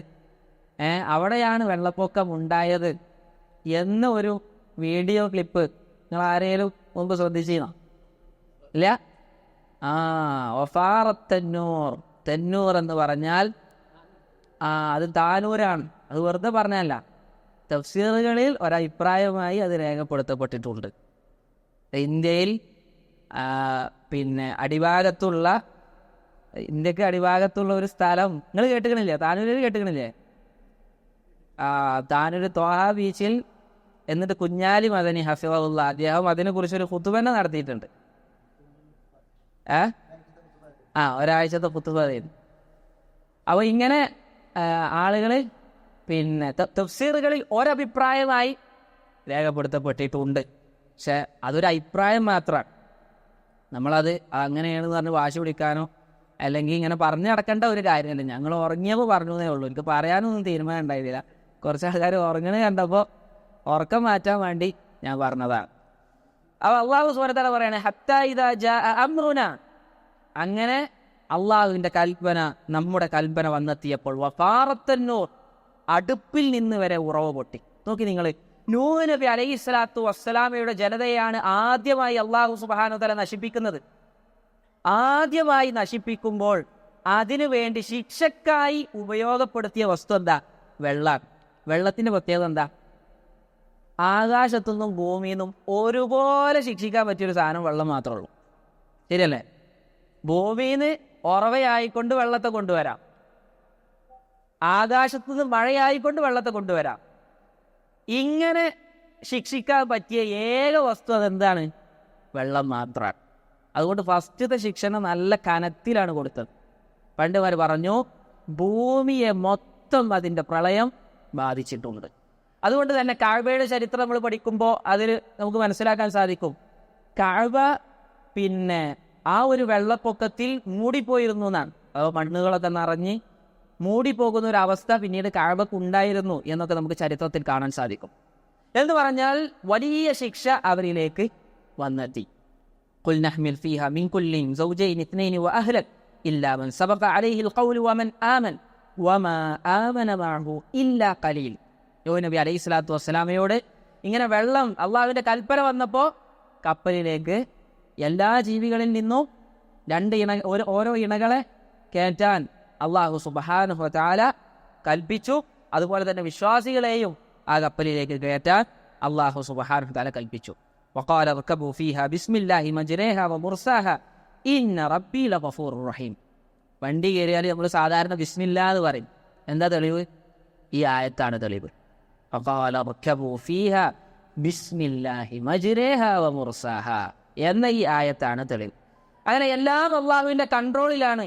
അവിടെയാണ് വെള്ളപ്പൊക്കം ഉണ്ടായത് എന്ന ഒരു വീഡിയോ ക്ലിപ്പ് നിങ്ങൾ ആരെങ്കിലും മുമ്പ് ശ്രദ്ധിച്ചിരുന്നോ? ഇല്ല. വഫാറത്തന്നൂർ, തെന്നൂർ എന്ന് പറഞ്ഞാൽ അത് താനൂരാണ്. അത് വെറുതെ പറഞ്ഞല്ല, തഫ്സീറുകളിൽ ഒരഭിപ്രായമായി അത് രേഖപ്പെടുത്തപ്പെട്ടിട്ടുണ്ട്. ഇന്ത്യയിൽ പിന്നെ ഇന്ത്യക്ക് അടിഭാഗത്തുള്ള ഒരു സ്ഥലം നിങ്ങൾ കേട്ടുകണില്ലേ? താനൂരിൽ കേട്ടുകണില്ലേ? താനൂർ ത്വാഹ ബീച്ചിൽ എന്നിട്ട് കുഞ്ഞാലി മദനി ഹഫിളഹുള്ള അദ്ദേഹം അതിനെക്കുറിച്ചൊരു ഖുതുബ നടത്തിയിട്ടുണ്ട്. ഒരാഴ്ചത്തെ ഖുതുബ ചെയ്യുന്നു. അപ്പോൾ ഇങ്ങനെ ആളുകൾ പിന്നെ തഫ്സീറുകളിൽ ഒരഭിപ്രായമായി രേഖപ്പെടുത്തപ്പെട്ടിട്ടുണ്ട്. പക്ഷെ അതൊരു അഭിപ്രായം മാത്രമാണ്. നമ്മളത് അങ്ങനെയാണെന്ന് പറഞ്ഞ് വാശി പിടിക്കാനോ അല്ലെങ്കിൽ ഇങ്ങനെ പറഞ്ഞു നടക്കേണ്ട ഒരു കാര്യമല്ല. ഞങ്ങൾ ഉറങ്ങിയപ്പോൾ പറഞ്ഞതേ ഉള്ളൂ. എനിക്ക് പറയാനൊന്നും തീരുമാനം ഉണ്ടായിരുന്നില്ല. കുറച്ച് ആൾക്കാർ ഉറങ്ങണ കണ്ടപ്പോൾ ഉറക്കം മാറ്റാൻ വേണ്ടി ഞാൻ പറഞ്ഞതാണ്. അപ്പോൾ അള്ളാഹു സുബ്ഹാനഹു വ തആല പറയാണ് ഹത്താ ഇദാ ജാഅ അംറുനാ, അങ്ങനെ അള്ളാഹുവിൻ്റെ കൽപ്പന, നമ്മുടെ കൽപ്പന വന്നെത്തിയപ്പോൾ വഫാറത്തന്നൂർ, അടുപ്പിൽ നിന്ന് വരെ ഉറവ് പൊട്ടി. നോക്കി നിങ്ങൾ, നൂഹ് നബി അലൈഹി സ്വലാത്തു വസ്സലാമയുടെ ജനതയാണ് ആദ്യമായി അള്ളാഹു സുബ്ഹാനഹു വ തആല നശിപ്പിക്കുന്നത്. ആദ്യമായി നശിപ്പിക്കുമ്പോൾ അതിനു വേണ്ടി ശിക്ഷക്കായി ഉപയോഗപ്പെടുത്തിയ വസ്തു എന്താ? വെള്ളം. വെള്ളത്തിൻ്റെ പ്രത്യേകത എന്താ? ആകാശത്തുനിന്നും ഭൂമിയിൽ നിന്നും ഒരുപോലെ ശിക്ഷിക്കാൻ പറ്റിയൊരു സാധനം വെള്ളം മാത്രമേ ഉള്ളൂ. ശരിയല്ലേ? ഭൂമിയിൽ നിന്ന് ഉറവയായിക്കൊണ്ട് വെള്ളത്തെ കൊണ്ടുവരാം, ആകാശത്തുനിന്ന് മഴയായിക്കൊണ്ട് വെള്ളത്തെ കൊണ്ടുവരാം. ഇങ്ങനെ ശിക്ഷിക്കാൻ പറ്റിയ ഏക വസ്തു അതെന്താണ്? വെള്ളം മാത്രമാണ്. അതുകൊണ്ട് ഫസ്റ്റത്തെ ശിക്ഷണ നല്ല കനത്തിലാണ് കൊടുത്തത്. പണ്ടുമാർ പറഞ്ഞു ഭൂമിയെ മൊത്തം അതിൻ്റെ പ്രളയം ബാധിച്ചിട്ടുണ്ട്. അതുകൊണ്ട് തന്നെ കഅബയുടെ ചരിത്രം നമ്മൾ പഠിക്കുമ്പോൾ അതിൽ നമുക്ക് മനസ്സിലാക്കാൻ സാധിക്കും, കഅബ പിന്നെ ആ ഒരു വെള്ളപ്പൊക്കത്തിൽ മൂടിപ്പോയിരുന്നു എന്നാണ്. അപ്പോൾ മണ്ണുകളൊക്കെ നിറഞ്ഞ് മൂടിപ്പോകുന്ന ഒരു അവസ്ഥ പിന്നീട് കഅബക്ക് ഉണ്ടായിരുന്നു എന്നൊക്കെ നമുക്ക് ചരിത്രത്തിൽ കാണാൻ സാധിക്കും. എന്ന് പറഞ്ഞാൽ വലിയ ശിക്ഷ അവരിലേക്ക് വന്നെത്തി. ഖുൽ നഹ്മിൽ ഫീഹാ മിൻ കുല്ലിൻ സൗജൈൻ ഇത്നൈൻ വഅഹ്ലക ഇല്ലാ മൻ സബഖ അലൈഹിൽ ഖൗലു വമൻ ആമൻ വമാ ആമന മഅഹു ഇല്ലാ ഖലീൽ. നൂഹ് നബി അലൈഹി സ്വലാത്തു വസ്സലാമയോട് ഇങ്ങനെ വെള്ളം അള്ളാഹുവിൻ്റെ കൽപ്പന വന്നപ്പോൾ കപ്പലിലേക്ക് എല്ലാ ജീവികളിൽ നിന്നും ഓരോ ഇണകളെ കയറ്റാൻ അള്ളാഹു സുബ്ഹാനഹു വ തആല കൽപ്പിച്ചു. അതുപോലെ തന്നെ വിശ്വാസികളെയും ആ കപ്പലിലേക്ക് കയറ്റാൻ അള്ളാഹു സുബ്ഹാനഹു വ തആല കൽപ്പിച്ചു. വഖാല റകബു ഫീഹാ ബിസ്മില്ലാഹി മജ്റേഹാ വമുർസാഹാ ഇന്ന റബ്ബി ലഗഫൂറുർ റഹീം. വണ്ടി കയറിയാൽ നമ്മൾ സാധാരണ ബിസ്മില്ലാ എന്ന് പറയും. എന്താ തെളിവ്? ഈ ആയത്താണ് തെളിവ്. വഖാല റകബു ഫീഹാ ബിസ്മില്ലാഹി മജ്റേഹാ വമുർസാഹാ എന്ന ഈ ആയത്താണ് തെളിവ്. അങ്ങനെ എല്ലാം അള്ളാഹുവിൻ്റെ കൺട്രോളിലാണ്.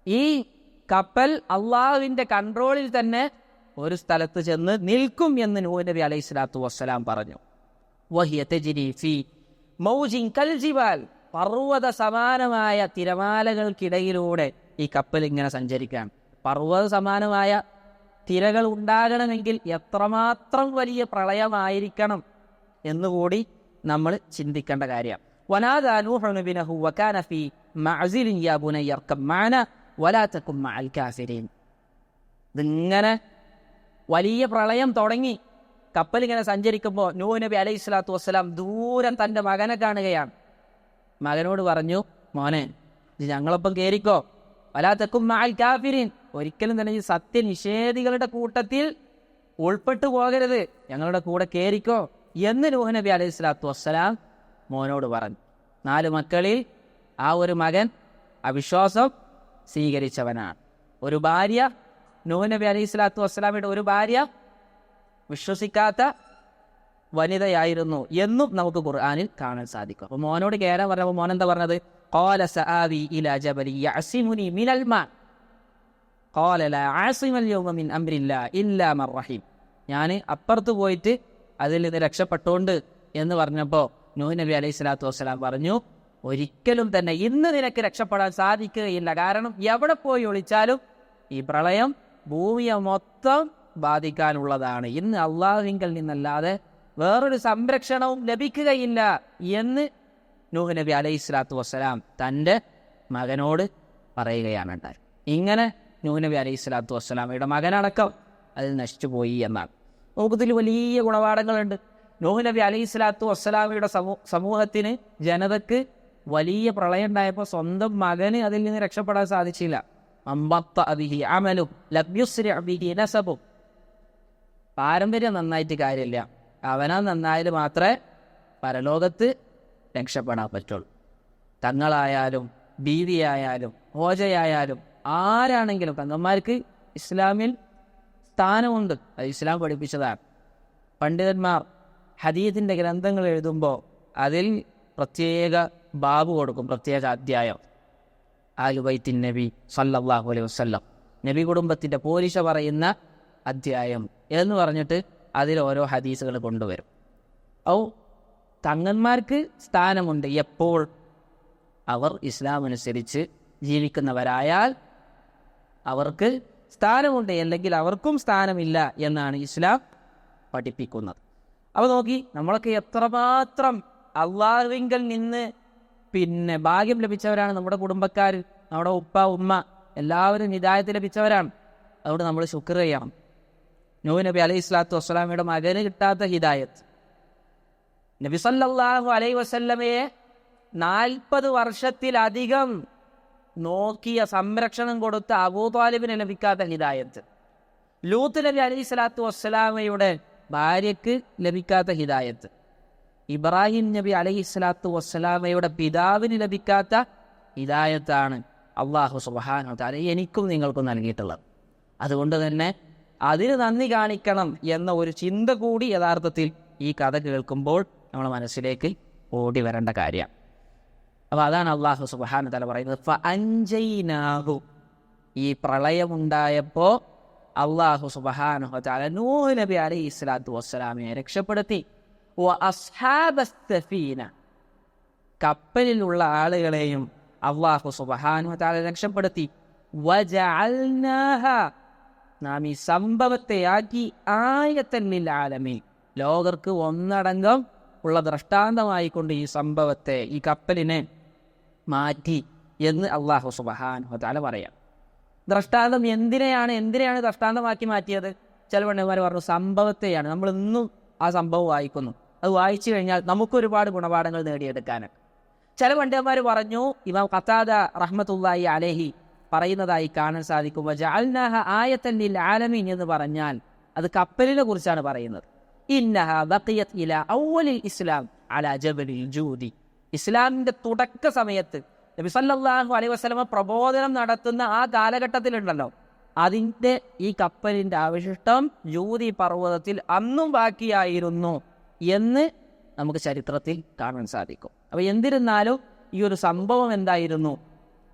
ഈ കപ്പൽ അള്ളാഹുവിൻ്റെ കൺട്രോളിൽ തന്നെ ഒരു സ്ഥലത്ത് ചെന്ന് നിൽക്കും എന്ന് നൂഹ് നബി അലൈഹി സ്വലാത്തു വസ്സലാം പറഞ്ഞു. വഹിയ തജ്രി ഫീ മൗജിൻ കൽ ജിബാൽ, പർവ്വത സമാനമായ തിരമാലകൾക്കിടയിലൂടെ ഈ കപ്പൽ ഇങ്ങനെ സഞ്ചരിക്കാൻ. പർവ്വത സമാനമായ തിരകൾ ഉണ്ടാകണമെങ്കിൽ എത്രമാത്രം വലിയ പ്രളയമായിരിക്കണം എന്നുകൂടി നമ്മൾ ചിന്തിക്കേണ്ട കാര്യം. വനാദാ നൂഹു ഇബ്നഹു വകാന ഫീ മഅസിലിൻ യാ ബുനയ്യ ഇർകബ് മഅനാ വലാ തകും മഅൽ കാഫിരീൻ. ഇതിങ്ങനെ വലിയ പ്രളയം തുടങ്ങി. കപ്പൽ ഇങ്ങനെ സഞ്ചരിക്കുമ്പോൾ നൂഹ് നബി അലൈഹി സ്വലാത്തു വസ്സലാം ദൂരം തൻ്റെ മകനെ കാണുകയാണ്. മകനോട് പറഞ്ഞു, മോനെ ഞങ്ങളൊപ്പം കയറിക്കോ, വലാ തകും മഅൽ കാഫിരീൻ, ഒരിക്കലും തന്നെ ഈ സത്യനിഷേധികളുടെ കൂട്ടത്തിൽ ഉൾപ്പെട്ടു പോകരുത്, ഞങ്ങളുടെ കൂടെ കയറിക്കോ എന്ന് നൂഹ് നബി അലൈഹി സ്വലാത്തു വസ്സലാം മോനോട് പറഞ്ഞു. 4 മക്കളിൽ ആ ഒരു മകൻ അവിശ്വാസം സ്വീകരിച്ചവനാണ്. ഒരു ഭാര്യ, നൂഹ് നബി അലൈഹി സ്വലാത്തു വസ്സലാമയുടെ ഒരു ഭാര്യ വിശ്വസിക്കാത്ത വനിതയായിരുന്നു എന്നും നമുക്ക് ഖുർആനിൽ കാണാൻ സാധിക്കും. അപ്പോൾ മോനോട് കയറാൻ പറഞ്ഞപ്പോൾ മോൻ എന്താ പറഞ്ഞത്? ഖാല സആവി ഇലാ ജബലി യഅസിമുനി മിനൽ മാ ഖാല ലാ ആസിമൽ യൗമ മിൻ അംരില്ലാ ഇല്ലാ മൻ റഹീം. ഞാൻ അപ്പുറത്ത് പോയിട്ട് അതിൽ നിന്ന് രക്ഷപ്പെട്ടുകൊണ്ട് എന്ന് പറഞ്ഞപ്പോൾ നൂഹ് നബി അലൈഹി സ്വലാത്തു വസ്സലാം പറഞ്ഞു, ഒരിക്കലും തന്നെ ഇന്ന് നിനക്ക് രക്ഷപ്പെടാൻ സാധിക്കുകയില്ല. കാരണം എവിടെ പോയി ഒളിച്ചാലും ഈ പ്രളയം ഭൂമിയെ മൊത്തം ബാധിക്കാനുള്ളതാണ്. ഇന്ന് അള്ളാഹുവിങ്കൽ നിന്നല്ലാതെ വേറൊരു സംരക്ഷണവും ലഭിക്കുകയില്ല എന്ന് നൂഹ് നബി അലൈഹി സ്വലാത്തു വസ്സലാം തൻ്റെ മകനോട് പറയുകയാണ് ഉണ്ടായത്. ഇങ്ങനെ നൂഹ് നബി അലൈഹി സ്വലാത്തു വസ്സലാമയുടെ മകനടക്കം അതിൽ നശിച്ചുപോയി എന്നാണ്. നമുക്കിതിൽ വലിയ ഗുണപാഠങ്ങളുണ്ട്. നൂഹ് നബി അലൈഹി സ്വലാത്തു വസ്സലാമയുടെ സമൂഹത്തിന്, ജനതക്ക് വലിയ പ്രളയം ഉണ്ടായപ്പോൾ സ്വന്തം മകന് അതിൽ നിന്ന് രക്ഷപ്പെടാൻ സാധിച്ചില്ല. പാരമ്പര്യം നന്നായിട്ട് കാര്യമില്ല, അവനാ നന്നായാലും മാത്രമേ പരലോകത്ത് രക്ഷപ്പെടാൻ പറ്റുള്ളൂ. തങ്ങളായാലും ബീവിയായാലും ഹോജയായാലും ആരാണെങ്കിലും തങ്ങന്മാർക്ക് ഇസ്ലാമിൽ സ്ഥാനമുണ്ട്. അത് ഇസ്ലാം പഠിപ്പിച്ചതാണ്. പണ്ഡിതന്മാർ ഹദീസിൻ്റെ ഗ്രന്ഥങ്ങൾ എഴുതുമ്പോൾ അതിൽ പ്രത്യേക ബാബു കൊടുക്കും, പ്രത്യേക അധ്യായം. ആലു ബൈത്തിൻ നബി സല്ലല്ലാഹു അലൈഹി വസല്ലം, നബി കുടുംബത്തിൻ്റെ പോരിശ പറയുന്ന അധ്യായം എന്ന് പറഞ്ഞിട്ട് അതിൽ ഓരോ ഹദീസുകൾ കൊണ്ടുവരും. തങ്ങന്മാർക്ക് സ്ഥാനമുണ്ട് എപ്പോൾ അവർ ഇസ്ലാം അനുസരിച്ച് ജീവിക്കുന്നവരായാൽ അവർക്ക് സ്ഥാനമുണ്ട്, അല്ലെങ്കിൽ അവർക്കും സ്ഥാനമില്ല എന്നാണ് ഇസ്ലാം പഠിപ്പിക്കുന്നത്. അപ്പോൾ നോക്കി, നമ്മളൊക്കെ എത്രമാത്രം അള്ളാഹുവിങ്കൽ നിന്ന് ഭാഗ്യം ലഭിച്ചവരാണ്. നമ്മുടെ കുടുംബക്കാർ, നമ്മുടെ ഉപ്പ ഉമ്മ എല്ലാവരും ഹിദായത്ത് ലഭിച്ചവരാണ്. അതുകൊണ്ട് നമ്മൾ ശുക്ർ ചെയ്യണം. നൂഹ് നബി അലൈഹി സ്വലാത്തു വസ്സലാമയുടെ മകന് കിട്ടാത്ത ഹിദായത്ത്, നബി സല്ലല്ലാഹു അലൈഹി വസല്ലമയെ 40 വർഷത്തിലധികം നോക്കിയ സംരക്ഷണം കൊടുത്ത അബൂ ത്വാലിബിന് ലഭിക്കാത്ത ഹിദായത്ത്, ലൂത്ത് നബി അലൈഹി സ്വലാത്തു വസ്സലാമയുടെ ഭാര്യയ്ക്ക് ലഭിക്കാത്ത ഹിദായത്ത്, ഇബ്രാഹിം നബി അലൈഹി സ്വലാത്തു വസ്സലാമയുടെ പിതാവിന് ലഭിക്കാത്ത ഹിദായത്താണ് അള്ളാഹു സുബ്ഹാനഹു വ തആല എനിക്കും നിങ്ങൾക്കും നൽകിയിട്ടുള്ളത്. അതുകൊണ്ട് തന്നെ അതിന് നന്ദി കാണിക്കണം എന്ന ഒരു ചിന്ത കൂടി യഥാർത്ഥത്തിൽ ഈ കഥ കേൾക്കുമ്പോൾ നമ്മുടെ മനസ്സിലേക്ക് ഓടി വരേണ്ട കാര്യമാണ്. അപ്പോൾ അതാണ് അള്ളാഹു സുബ്ഹാനഹു വ തആല പറയുന്നത്, ഫഅൻജയ്നാഹു. ഈ പ്രളയമുണ്ടായപ്പോൾ അള്ളാഹു സുബ്ഹാനഹു വ തആല നൂഹ് നബി അലൈഹി സ്വലാത്തു വസ്സലാമിനെ രക്ഷപ്പെടുത്തി. വഅസ്ഹാബസ്സഫീന, കപ്പലിലുള്ള ആളുകളെയും അള്ളാഹു സുബ്ഹാനഹു വ തആല രക്ഷപ്പെടുത്തി. വജഅൽനാഹ, നാം ഈ സംഭവത്തെ ആക്കി ആയത്തൻ ലിൽ ആലമീൻ, ലോകർക്ക് ഒന്നടങ്കം ഉള്ള ദൃഷ്ടാന്തമായിക്കൊണ്ട് ഈ സംഭവത്തെ, ഈ കപ്പലിനെ മാറ്റി എന്ന് അള്ളാഹു സുബ്ഹാനഹു വ തആല പറയാം. ദൃഷ്ടാന്തം എന്തിനെയാണ് ദൃഷ്ടാന്തമാക്കി മാറ്റിയത്? ചില പണ്ഡിതന്മാർ പറഞ്ഞു സംഭവത്തെയാണ്. നമ്മൾ ഇന്നും ആ സംഭവം വായിക്കുന്നു, അത് വായിച്ചു കഴിഞ്ഞാൽ നമുക്കൊരുപാട് ഗുണപാഠങ്ങൾ നേടിയെടുക്കാനാണ്. ചില പണ്ഡിതന്മാർ പറഞ്ഞു, ഇമാം ഖതാദ റഹ്മത്തുള്ളാഹി അലൈഹി പറയുന്നതായി കാണാൻ സാധിക്കും, വജഅൽനാഹ ആയത്തൻ ലിൽ ആലമീൻ എന്ന് പറഞ്ഞാൽ അത് കപ്പലിനെ കുറിച്ചാണ് പറയുന്നത്. ഇന്നഹ ബഖിയത് ഇലാ അവ്വലിൽ ഇസ്ലാം അലാ ജബലിൽ ജൂദി, ഇസ്ലാമിൻ്റെ തുടക്ക സമയത്ത് നബി സല്ലല്ലാഹു അലൈഹി വസല്ലമ പ്രബോധനം നടത്തുന്ന ആ കാലഘട്ടത്തിലുണ്ടല്ലോ, അതിൻ്റെ ഈ കപ്പലിൻ്റെ അവശിഷ്ടം ജൂദി പർവ്വതത്തിൽ അന്നും ബാക്കിയായിരുന്നു എന്ന് നമുക്ക് ചരിത്രത്തിൽ കാണാൻ സാധിക്കും. അപ്പോൾ എന്തിരുന്നാലും ഈ ഒരു സംഭവം എന്തായിരുന്നു?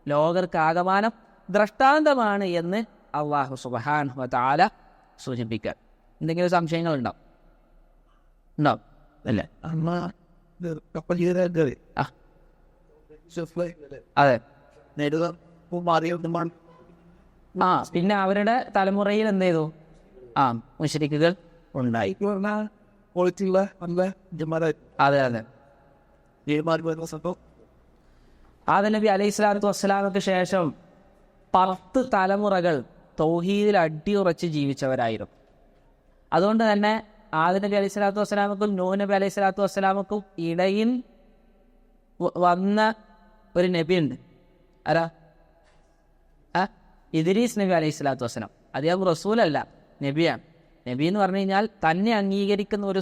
ലോകർക്കാകമാനം ദൃഷ്ടാന്തമാണ് എന്ന് അല്ലാഹു സുബ്ഹാനഹു വ തആല സൂചിപ്പിക്കാൻ. എന്തെങ്കിലും സംശയങ്ങളുണ്ടോ? അല്ലേ? അതെ. പിന്നെ അവരുടെ തലമുറയിൽ എന്ത് ചെയ്തു? മുശ്രിക്കുകൾ ഉണ്ടായി. അതെ അതെ. ആദം നബി അലൈഹി സ്വലാത്തു വസ്സലാമക്ക് ശേഷം 10 തലമുറകൾ തൗഹീദിൽ അടിയുറച്ച് ജീവിച്ചവരായിരുന്നു. അതുകൊണ്ട് തന്നെ ആദം നബി അലൈഹി സ്വലാത്തു വസ്സലാമക്കും നൂഹ് നബി അലൈഹി സ്വലാത്തു വസ്സലാമക്കും ഇടയിൽ വന്ന ഒരു നബിയുണ്ട്. ആരാ? ഇദ്രീസ് നബി അലൈഹി സ്വലാത്തു വസ്സലാം. അദ്ദേഹം റസൂലല്ല, നബിയാണ്. നബി എന്ന് പറഞ്ഞു കഴിഞ്ഞാൽ തന്നെ അംഗീകരിക്കുന്ന ഒരു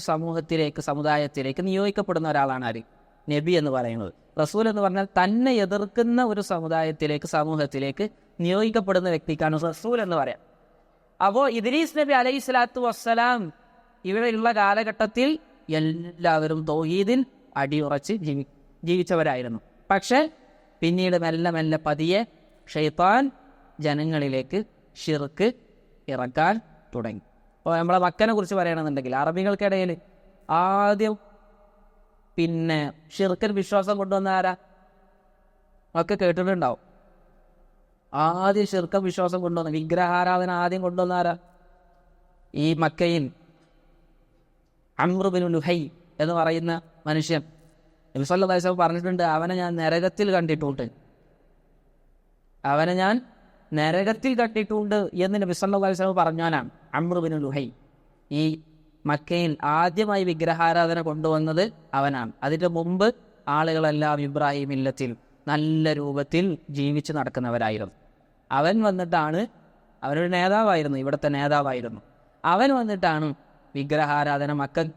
സമുദായത്തിലേക്ക് നിയോഗിക്കപ്പെടുന്ന ഒരാളാണ് ആര്? നബി എന്ന് പറയുന്നത്. റസൂൽ എന്ന് പറഞ്ഞാൽ തന്നെ എതിർക്കുന്ന ഒരു സമൂഹത്തിലേക്ക് നിയോഗിക്കപ്പെടുന്ന വ്യക്തിക്കാണ് റസൂൽ എന്ന് പറയാം. അപ്പോൾ ഇദ്രീസ് നബി അലൈഹി സ്വലാത്തു വസ്സലാം ഇവിടെയുള്ള കാലഘട്ടത്തിൽ എല്ലാവരും തൗഹീദിൽ അടിയുറച്ച് ജീവിച്ചവരായിരുന്നു. പക്ഷെ പിന്നീട് മെല്ലെ മെല്ലെ പതിയെ ഷൈത്താൻ ജനങ്ങളിലേക്ക് ഷിർക്ക് ഇറക്കാൻ തുടങ്ങി. അപ്പോൾ നമ്മളെ മക്കനെ കുറിച്ച് പറയണമെന്നുണ്ടെങ്കിൽ അറബികൾക്കിടയിൽ ആദ്യം പിന്നെ ഷിർക്കൻ വിശ്വാസം കൊണ്ടുവന്ന ആരാ? ഒക്കെ കേട്ടിട്ടുണ്ടാവും. ആദ്യം ഷിർക്കൻ വിശ്വാസം കൊണ്ടുവന്ന, വിഗ്രഹാരാധന ആദ്യം കൊണ്ടുവന്ന ആരാ? ഈ മക്കയിൽ അംർ ബിൻ ലുഹൈ എന്ന് പറയുന്ന മനുഷ്യൻ. നബി സല്ലല്ലാഹു അലൈഹി വസല്ലം പറഞ്ഞിട്ടുണ്ട്, അവനെ ഞാൻ നരകത്തിൽ കണ്ടിട്ടുണ്ട് എന്ന് നബി സല്ലല്ലാഹു അലൈഹി വസല്ലം പറഞ്ഞാനാണ് അംർ ബിൻ ലുഹൈ. ഈ മക്കയിൽ ആദ്യമായി വിഗ്രഹാരാധന കൊണ്ടുവന്നത് അവനാണ്. അതിൻ്റെ മുമ്പ് ആളുകളെല്ലാം ഇബ്രാഹിം മില്ലത്തിൽ നല്ല രൂപത്തിൽ ജീവിച്ച് നടക്കുന്നവരായിരുന്നു. അവൻ വന്നിട്ടാണ്, അവനൊരു നേതാവായിരുന്നു, ഇവിടുത്തെ നേതാവായിരുന്നു. അവൻ വന്നിട്ടാണ് വിഗ്രഹാരാധന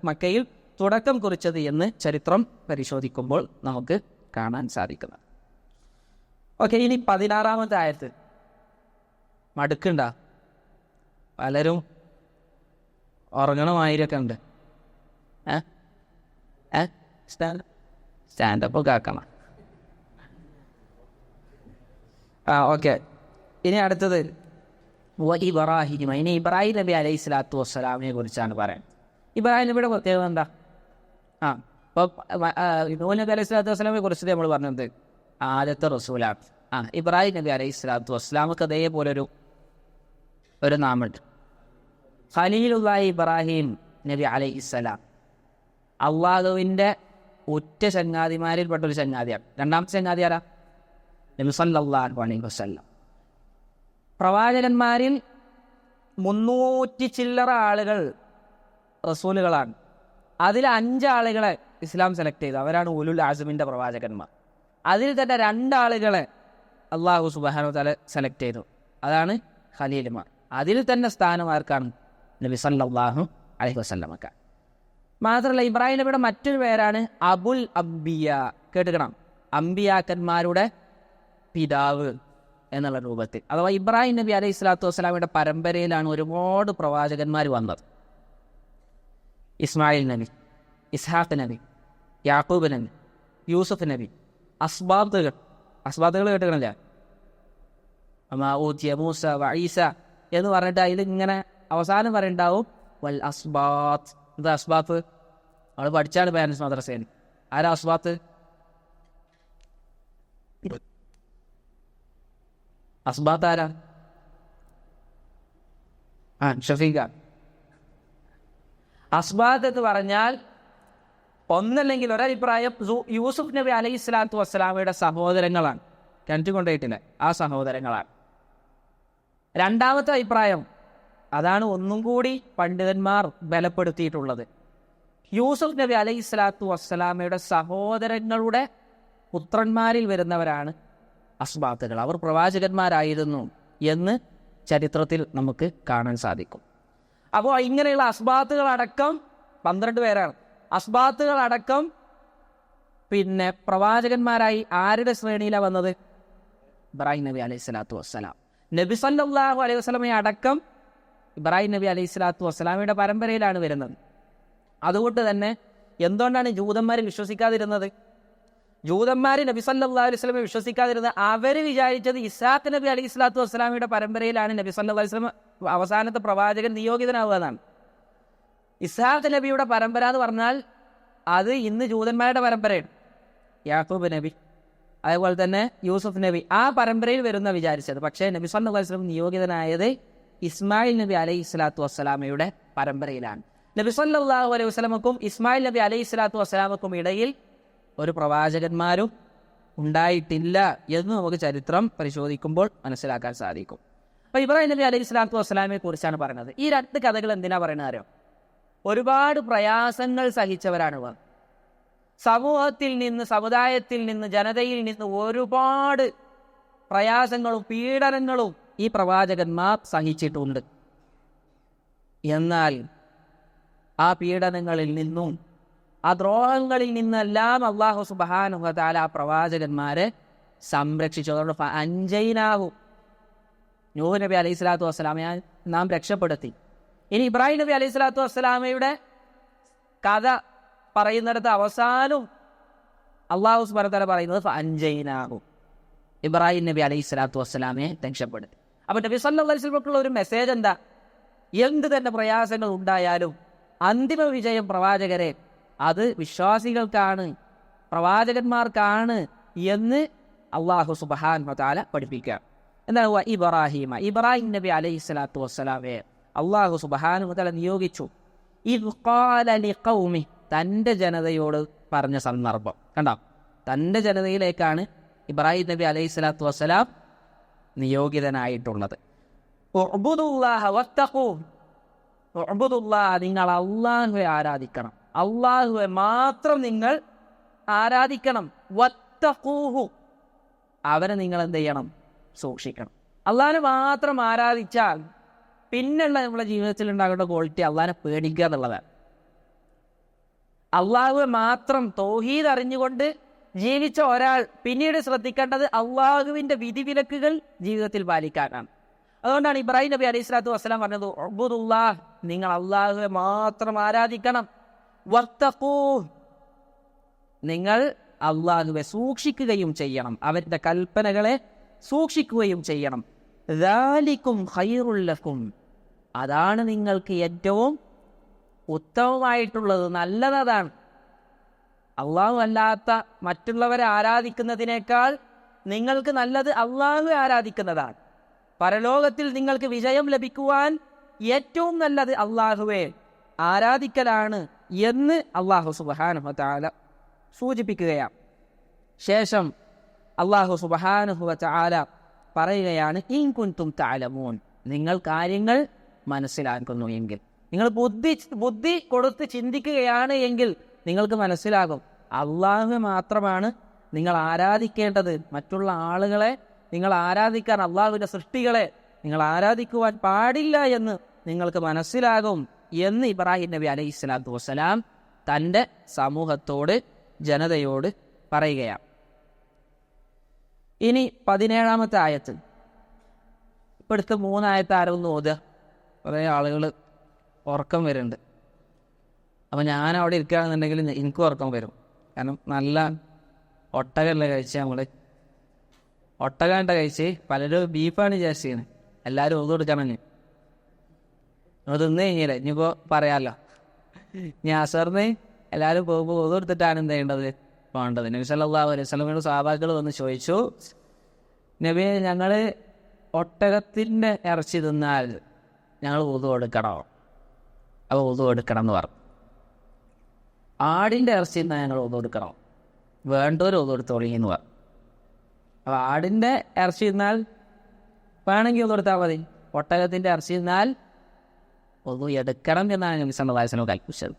മക്കയിൽ തുടക്കം കുറിച്ചത് എന്ന് ചരിത്രം പരിശോധിക്കുമ്പോൾ നമുക്ക് കാണാൻ സാധിക്കുന്നത്. ഓക്കെ, ഇനി 16-ാമത്തെ ആയത്ത്. മടുക്കുണ്ട? പലരും ഉറങ്ങണമായിരിക്കെ ഉണ്ട്. സ്റ്റാൻഡപ്പൊക്കെ ആക്കണം. ഓക്കെ, ഇനി അടുത്തത് ഇബ്രാഹിം. ഇനി ഇബ്രാഹിം നബി അലൈഹി സ്വലാത്തു വസ്സലാമിനെ കുറിച്ചാണ് പറയുന്നത്. ഇബ്രാഹിം നബിയുടെ പ്രത്യേകത എന്താ? ഇപ്പോൾ നൂഹ് നബി അലൈഹി സ്വലാത്തു വസ്സലാമിനെ കുറിച്ച് നമ്മൾ പറഞ്ഞത് ആദ്യത്തെ റസൂലാണ്. ഇബ്രാഹിം നബി അലൈഹി സ്വലാത്തു വസ്സലാമക്ക് അതേപോലൊരു നാമുണ്ട്, ഖലീലുല്ലാഹി ഇബ്രാഹിം നബി അലൈഹിസ്സലാം. അള്ളാഹുവിൻ്റെ ഉറ്റ ചങ്ങാതിമാരിൽപ്പെട്ടൊരു ചങ്ങാതിയാണ്. രണ്ടാമത്തെ ചങ്ങാതി ആരാ? നബി സല്ലല്ലാഹു അലൈഹി വസല്ലം. പ്രവാചകന്മാരിൽ 300 ചില്ലറ ആളുകൾ റസൂലുകളാണ്. അതിൽ 5 ആളുകളെ ഇസ്ലാം സെലക്ട് ചെയ്തു. അവരാണ് ഉലുൽ ആസമിൻ്റെ പ്രവാചകന്മാർ. അതിൽ തന്നെ 2 ആളുകളെ അള്ളാഹു സുബ്ഹാനഹു വ തആല സെലക്ട് ചെയ്തു. അതാണ് ഖലീലുമാർ. അതിൽ തന്നെ സ്ഥാനമാർക്കാണ് നബി സല്ലല്ലാഹു അലൈഹി വസല്ലമക്ക്. മാത്രമല്ല, ഇബ്രാഹിം നബിയുടെ മറ്റൊരു പേരാണ് അബുൽ അംബിയ. കേട്ടുക്കണം, അംബിയാക്കന്മാരുടെ പിതാവ് എന്നുള്ള രൂപത്തിൽ. അഥവാ ഇബ്രാഹിം നബി അലൈഹി സ്വലാത്തു വസ്സലാമിയുടെ പരമ്പരയിലാണ് ഒരുപാട് പ്രവാചകന്മാർ വന്നത്. ഇസ്മായിൽ നബി, ഇസ്ഹാഖ് നബി, യാക്കൂബ് നബി, യൂസുഫ് നബി, അസ്ബാത്തുകൾ കേട്ടുകണില്ല? ഊത്തിയ മൂസ വ ഈസ എന്ന് പറഞ്ഞിട്ട് അതിൽ ഇങ്ങനെ അവസാനം പറയുണ്ടാവും വൽ അസ്ബാത്ത്. എന്താ അസ്ബാത്ത്? നമ്മൾ പഠിച്ചാണ് പാരൻസ് മദ്രസയിൽ. ആരാ അസ്ബാത്ത്? അസ്ബാത്ത് ആരാ? ഷഫീഖ. അസ്ബാത്ത് എന്ന് പറഞ്ഞാൽ ഒന്നല്ലെങ്കിൽ ഒരഭിപ്രായം യൂസുഫ് നബി അലൈഹി സ്വലാത്തു വസ്സലാമയുടെ സഹോദരങ്ങളാണ്. കിണറ്റ് കൊണ്ടുപോയിട്ടില്ല, ആ സഹോദരങ്ങളാണ്. രണ്ടാമത്തെ അഭിപ്രായം, അതാണ് ഒന്നും കൂടി പണ്ഡിതന്മാർ ബലപ്പെടുത്തിയിട്ടുള്ളത്, യൂസുഫ് നബി അലൈഹി സ്വലാത്തു വസ്സലാമയുടെ സഹോദരങ്ങളുടെ പുത്രന്മാരിൽ വരുന്നവരാണ് അസ്ബാത്തുകൾ. അവർ പ്രവാചകന്മാരായിരുന്നു എന്ന് ചരിത്രത്തിൽ നമുക്ക് കാണാൻ സാധിക്കും. അപ്പോൾ ഇങ്ങനെയുള്ള അസ്ബാത്തുകളടക്കം 12 പേരാണ്. അസ്ബാത്തുകളടക്കം പിന്നെ പ്രവാചകന്മാരായി ആരുടെ ശ്രേണിയിലാണ് വന്നത്? ഇബ്രാഹിം നബി അലൈഹി സ്വലാത്തു വസ്സലാം. നബി സല്ലല്ലാഹു അലൈഹി വസല്ലമയെ അടക്കം ഇബ്രാഹിം നബി അലൈഹി സ്വലാത്തു വസ്സലാമയുടെ പരമ്പരയിലാണ് വരുന്നത്. അതുകൊണ്ട് തന്നെ എന്തുകൊണ്ടാണ് ജൂതന്മാർ വിശ്വസിക്കാതിരുന്നത്? ജൂതന്മാർ നബി സല്ലല്ലാഹു അലൈഹി വസല്ലമയെ വിശ്വസിക്കാതിരുന്നത് അവർ വിചാരിച്ചത് ഇസ്ഹാഖ് നബി അലൈഹി സ്വലാത്തു വസ്സലാമയുടെ പരമ്പരയിലാണ് നബി സല്ലല്ലാഹു അലൈഹി വസല്ലം അവസാനത്തെ പ്രവാചകൻ നിയോഗിതനാവുക എന്നാണ്. ഇസ്ഹാഖ് നബിയുടെ പരമ്പര എന്ന് പറഞ്ഞാൽ അത് ഇന്ന് ജൂതന്മാരുടെ പരമ്പരയാണ്. യാക്കൂബ് നബി, അതേപോലെ തന്നെ യൂസുഫ് നബി, ആ പരമ്പരയിൽ വരുന്ന വിചാരിച്ചത്. പക്ഷേ നബി സല്ലല്ലാഹു അലൈഹി വസല്ലം നിയോഗിതനായത് ഇസ്മായിൽ നബി അലൈഹി സ്വലാത്തു വസ്സലാമയുടെ പരമ്പരയിലാണ്. നബി സല്ലല്ലാഹു അലൈഹി വസല്ലമക്കും ഇസ്മായിൽ നബി അലൈഹി സ്വലാത്തു വസ്സലാമക്കും ഇടയിൽ ഒരു പ്രവാചകന്മാരും ഉണ്ടായിട്ടില്ല എന്ന് നമുക്ക് ചരിത്രം പരിശോധിക്കുമ്പോൾ മനസ്സിലാക്കാൻ സാധിക്കും. അപ്പോൾ ഇബ്രാഹിം നബി അലൈഹി സ്വലാത്തു വസ്സലാമയെ കുറിച്ചാണ് പറയുന്നത്. ഈ 2 കഥകൾ എന്തിനാ പറയുന്നത് അറിയോ? ഒരുപാട് പ്രയാസങ്ങൾ സഹിച്ചവരാണ് ഇവർ. സമൂഹത്തിൽ നിന്ന്, സമുദായത്തിൽ നിന്ന്, ജനതയിൽ നിന്ന് ഒരുപാട് പ്രയാസങ്ങളും പീഡനങ്ങളും ഈ പ്രവാചകന്മാർ സഹിച്ചിട്ടുണ്ട്. എന്നാൽ ആ പീഡനങ്ങളിൽ നിന്നും ആ ദ്രോഹങ്ങളിൽ നിന്നെല്ലാം അല്ലാഹു സുബ്ഹാനഹു വ തആല ആ പ്രവാചകന്മാരെ സംരക്ഷിച്ചു. അതുകൊണ്ട് അഞ്ചൈനാവും നൂഹ് നബി അലൈഹി സ്വലാത്തു വസ്സലാമയെ നാം രക്ഷപ്പെടുത്തി. ഇനി ഇബ്രാഹിം നബി അലൈഹി സ്വലാത്തു വസ്സലാമയുടെ കഥ പറയുന്നിടത്ത് അവസാനം അല്ലാഹു സുബ്ഹാനഹു വ തആല പറയുന്നത് അഞ്ചൈനാവും, ഇബ്രാഹിം നബി അലൈഹി സ്വലാത്തു വസ്സലാമയെ രക്ഷപ്പെടുത്തി. അപ്പോൾ നബി സല്ലല്ലാഹു അലൈഹി വസല്ലമക്കുള്ള ഒരു മെസ്സേജ് എന്താ? എന്ത് തന്നെ പ്രയാസങ്ങൾ ഉണ്ടായാലും അന്തിമ വിജയം പ്രവാചകരെ അത് വിശ്വാസികൾക്കാണ്, പ്രവാചകന്മാർക്കാണ് എന്ന് അള്ളാഹു സുബ്ഹാനഹു വ തആല പഠിപ്പിക്കുക. എന്താണ്? ഇബ്രാഹിം നബി അലൈഹിസ്സലാത്തു വസ്സലാമെ അള്ളാഹു സുബ്ഹാനഹു വ തആല നിയോഗിച്ചു. ഇദ് ഖാല ലിഖൗമി, തൻ്റെ ജനതയോട് പറഞ്ഞ സന്ദർഭം കണ്ടോ? തൻ്റെ ജനതയിലേക്കാണ് ഇബ്രാഹിം നബി അലൈഹിസ്സലാത്തു വസ്സലാം നിയോഗിതനായിട്ടുള്ളത്. ഉഅ്ബുദുല്ലാഹ വത്തഖൂഹ്, നിങ്ങൾ അള്ളാഹുവെ ആരാധിക്കണം, അള്ളാഹുവെ മാത്രം നിങ്ങൾ ആരാധിക്കണം. വത്തഖൂഹു, അവരെ നിങ്ങൾ എന്ത് ചെയ്യണം? സൂക്ഷിക്കണം. അള്ളാഹിനെ മാത്രം ആരാധിച്ചാൽ പിന്നെയുള്ള നമ്മുടെ ജീവിതത്തിൽ ഉണ്ടാകേണ്ട ക്വാളിറ്റി അള്ളാഹിനെ പേടിക്കുക എന്നുള്ളതാണ്. അള്ളാഹുവെ മാത്രം തൗഹീദ് അറിഞ്ഞുകൊണ്ട് ജീവിച്ച ഒരാൾ പിന്നീട് ശ്രദ്ധിക്കേണ്ടത് അള്ളാഹുവിൻ്റെ വിധിവിലക്കുകൾ ജീവിതത്തിൽ പാലിക്കാനാണ്. അതുകൊണ്ടാണ് ഇബ്രാഹിം നബി അലൈഹി സ്വലാത്തു വസ്സലാം പറഞ്ഞത്, ഉഅ്ബുദുല്ലാഹ്, നിങ്ങൾ അള്ളാഹുവെ മാത്രം ആരാധിക്കണം. വത്തഖൂഹ്, നിങ്ങൾ അള്ളാഹുവെ സൂക്ഷിക്കുകയും ചെയ്യണം, അവരുടെ കൽപ്പനകളെ സൂക്ഷിക്കുകയും ചെയ്യണം. ദാലികും ഖൈറുൽ ലക്കും, അതാണ് നിങ്ങൾക്ക് ഏറ്റവും ഉത്തമമായിട്ടുള്ളത്, നല്ലതാണ്. അള്ളാഹു അല്ലാത്ത മറ്റുള്ളവരെ ആരാധിക്കുന്നതിനേക്കാൾ നിങ്ങൾക്ക് നല്ലത് അള്ളാഹു ആരാധിക്കുന്നതാണ്. പരലോകത്തിൽ നിങ്ങൾക്ക് വിജയം ലഭിക്കുവാൻ ഏറ്റവും നല്ലത് അള്ളാഹുവെ ആരാധിക്കലാണ് എന്ന് അള്ളാഹു സുബ്ഹാനഹു വ തആല സൂചിപ്പിക്കുകയാണ്. ശേഷം അള്ളാഹു സുബ്ഹാനഹു വ തആല പറയുകയാണ്, ഇൻ കുൻതും തഅലമൂൻ, നിങ്ങൾ കാര്യങ്ങൾ മനസ്സിലാക്കുന്നു എങ്കിൽ, നിങ്ങൾ ബുദ്ധി കൊടുത്ത് ചിന്തിക്കുകയാണ് എങ്കിൽ നിങ്ങൾക്ക് മനസ്സിലാകും അള്ളാഹു മാത്രമാണ് നിങ്ങൾ ആരാധിക്കേണ്ടത്. മറ്റുള്ള ആളുകളെ നിങ്ങൾ ആരാധിക്കാൻ, അള്ളാഹുവിൻ്റെ സൃഷ്ടികളെ നിങ്ങൾ ആരാധിക്കുവാൻ പാടില്ല എന്ന് നിങ്ങൾക്ക് മനസ്സിലാകും എന്ന് ഇബ്രാഹിം നബി അലൈഹി സ്വലാത്തു വസ്സലാം തൻ്റെ സമൂഹത്തോട്, ജനതയോട് പറയുകയാണ്. ഇനി 17-ാമത്തെ ആയത്ത്, ഇപ്പോഴത്തെ 3 ആയത്ത് ആരൊന്ന് ഓതുക. കുറേ ആളുകൾ ഉറക്കം വരുന്നുണ്ട്. അപ്പം ഞാൻ അവിടെ ഇരിക്കുകയാണെന്നുണ്ടെങ്കിൽ എനിക്കും ഉറക്കം വരും. കാരണം നല്ല ഒട്ടകമല്ലേ കഴിച്ച്, നമ്മൾ ഒട്ടകണ്ട കഴിച്ച് പലരും ബീഫാണ് വിചാരിച്ചിരുന്നത്. എല്ലാവരും ഒതു കൊടുക്കണം. നമ്മൾ തിന്നു കഴിഞ്ഞില്ലേ, ഇനിയിപ്പോൾ പറയാമല്ലോ. ഞാൻ അസറിന് എല്ലാവരും പോകുമ്പോൾ ഒതു കൊടുത്തിട്ടാണ് എന്ത് ചെയ്യേണ്ടത്, വേണ്ടത്. നബി സല്ലല്ലാഹു അലൈഹി വസല്ലമയുടെ സ്വഹാബാക്കൾ വന്ന് ചോദിച്ചു, നബിയെ ഞങ്ങൾ ഒട്ടകത്തിൻ്റെ ഇറച്ചി തിന്നാൽ ഞങ്ങൾ ഒതു കൊടുക്കണോ? അപ്പോൾ ഒതു കൊടുക്കണം എന്ന് പറഞ്ഞു. ആടിൻ്റെ ഇറച്ചി തിന്നാൽ ഞങ്ങൾ ഒതു കൊടുക്കണോ? വേണ്ടവർ ഒതു കൊടുത്തോളി എന്ന് പറഞ്ഞു. അപ്പോൾ ആടിൻ്റെ ഇറച്ചി തിന്നാൽ വേണമെങ്കിൽ ഒതു കൊടുത്താൽ മതി. ഒട്ടകത്തിൻ്റെ ഇറച്ചി തിന്നാൽ ഒതു എടുക്കണം എന്നാണ് നബി സല്ലല്ലാഹു അലൈഹി വസല്ലം കൽപ്പിച്ചത്.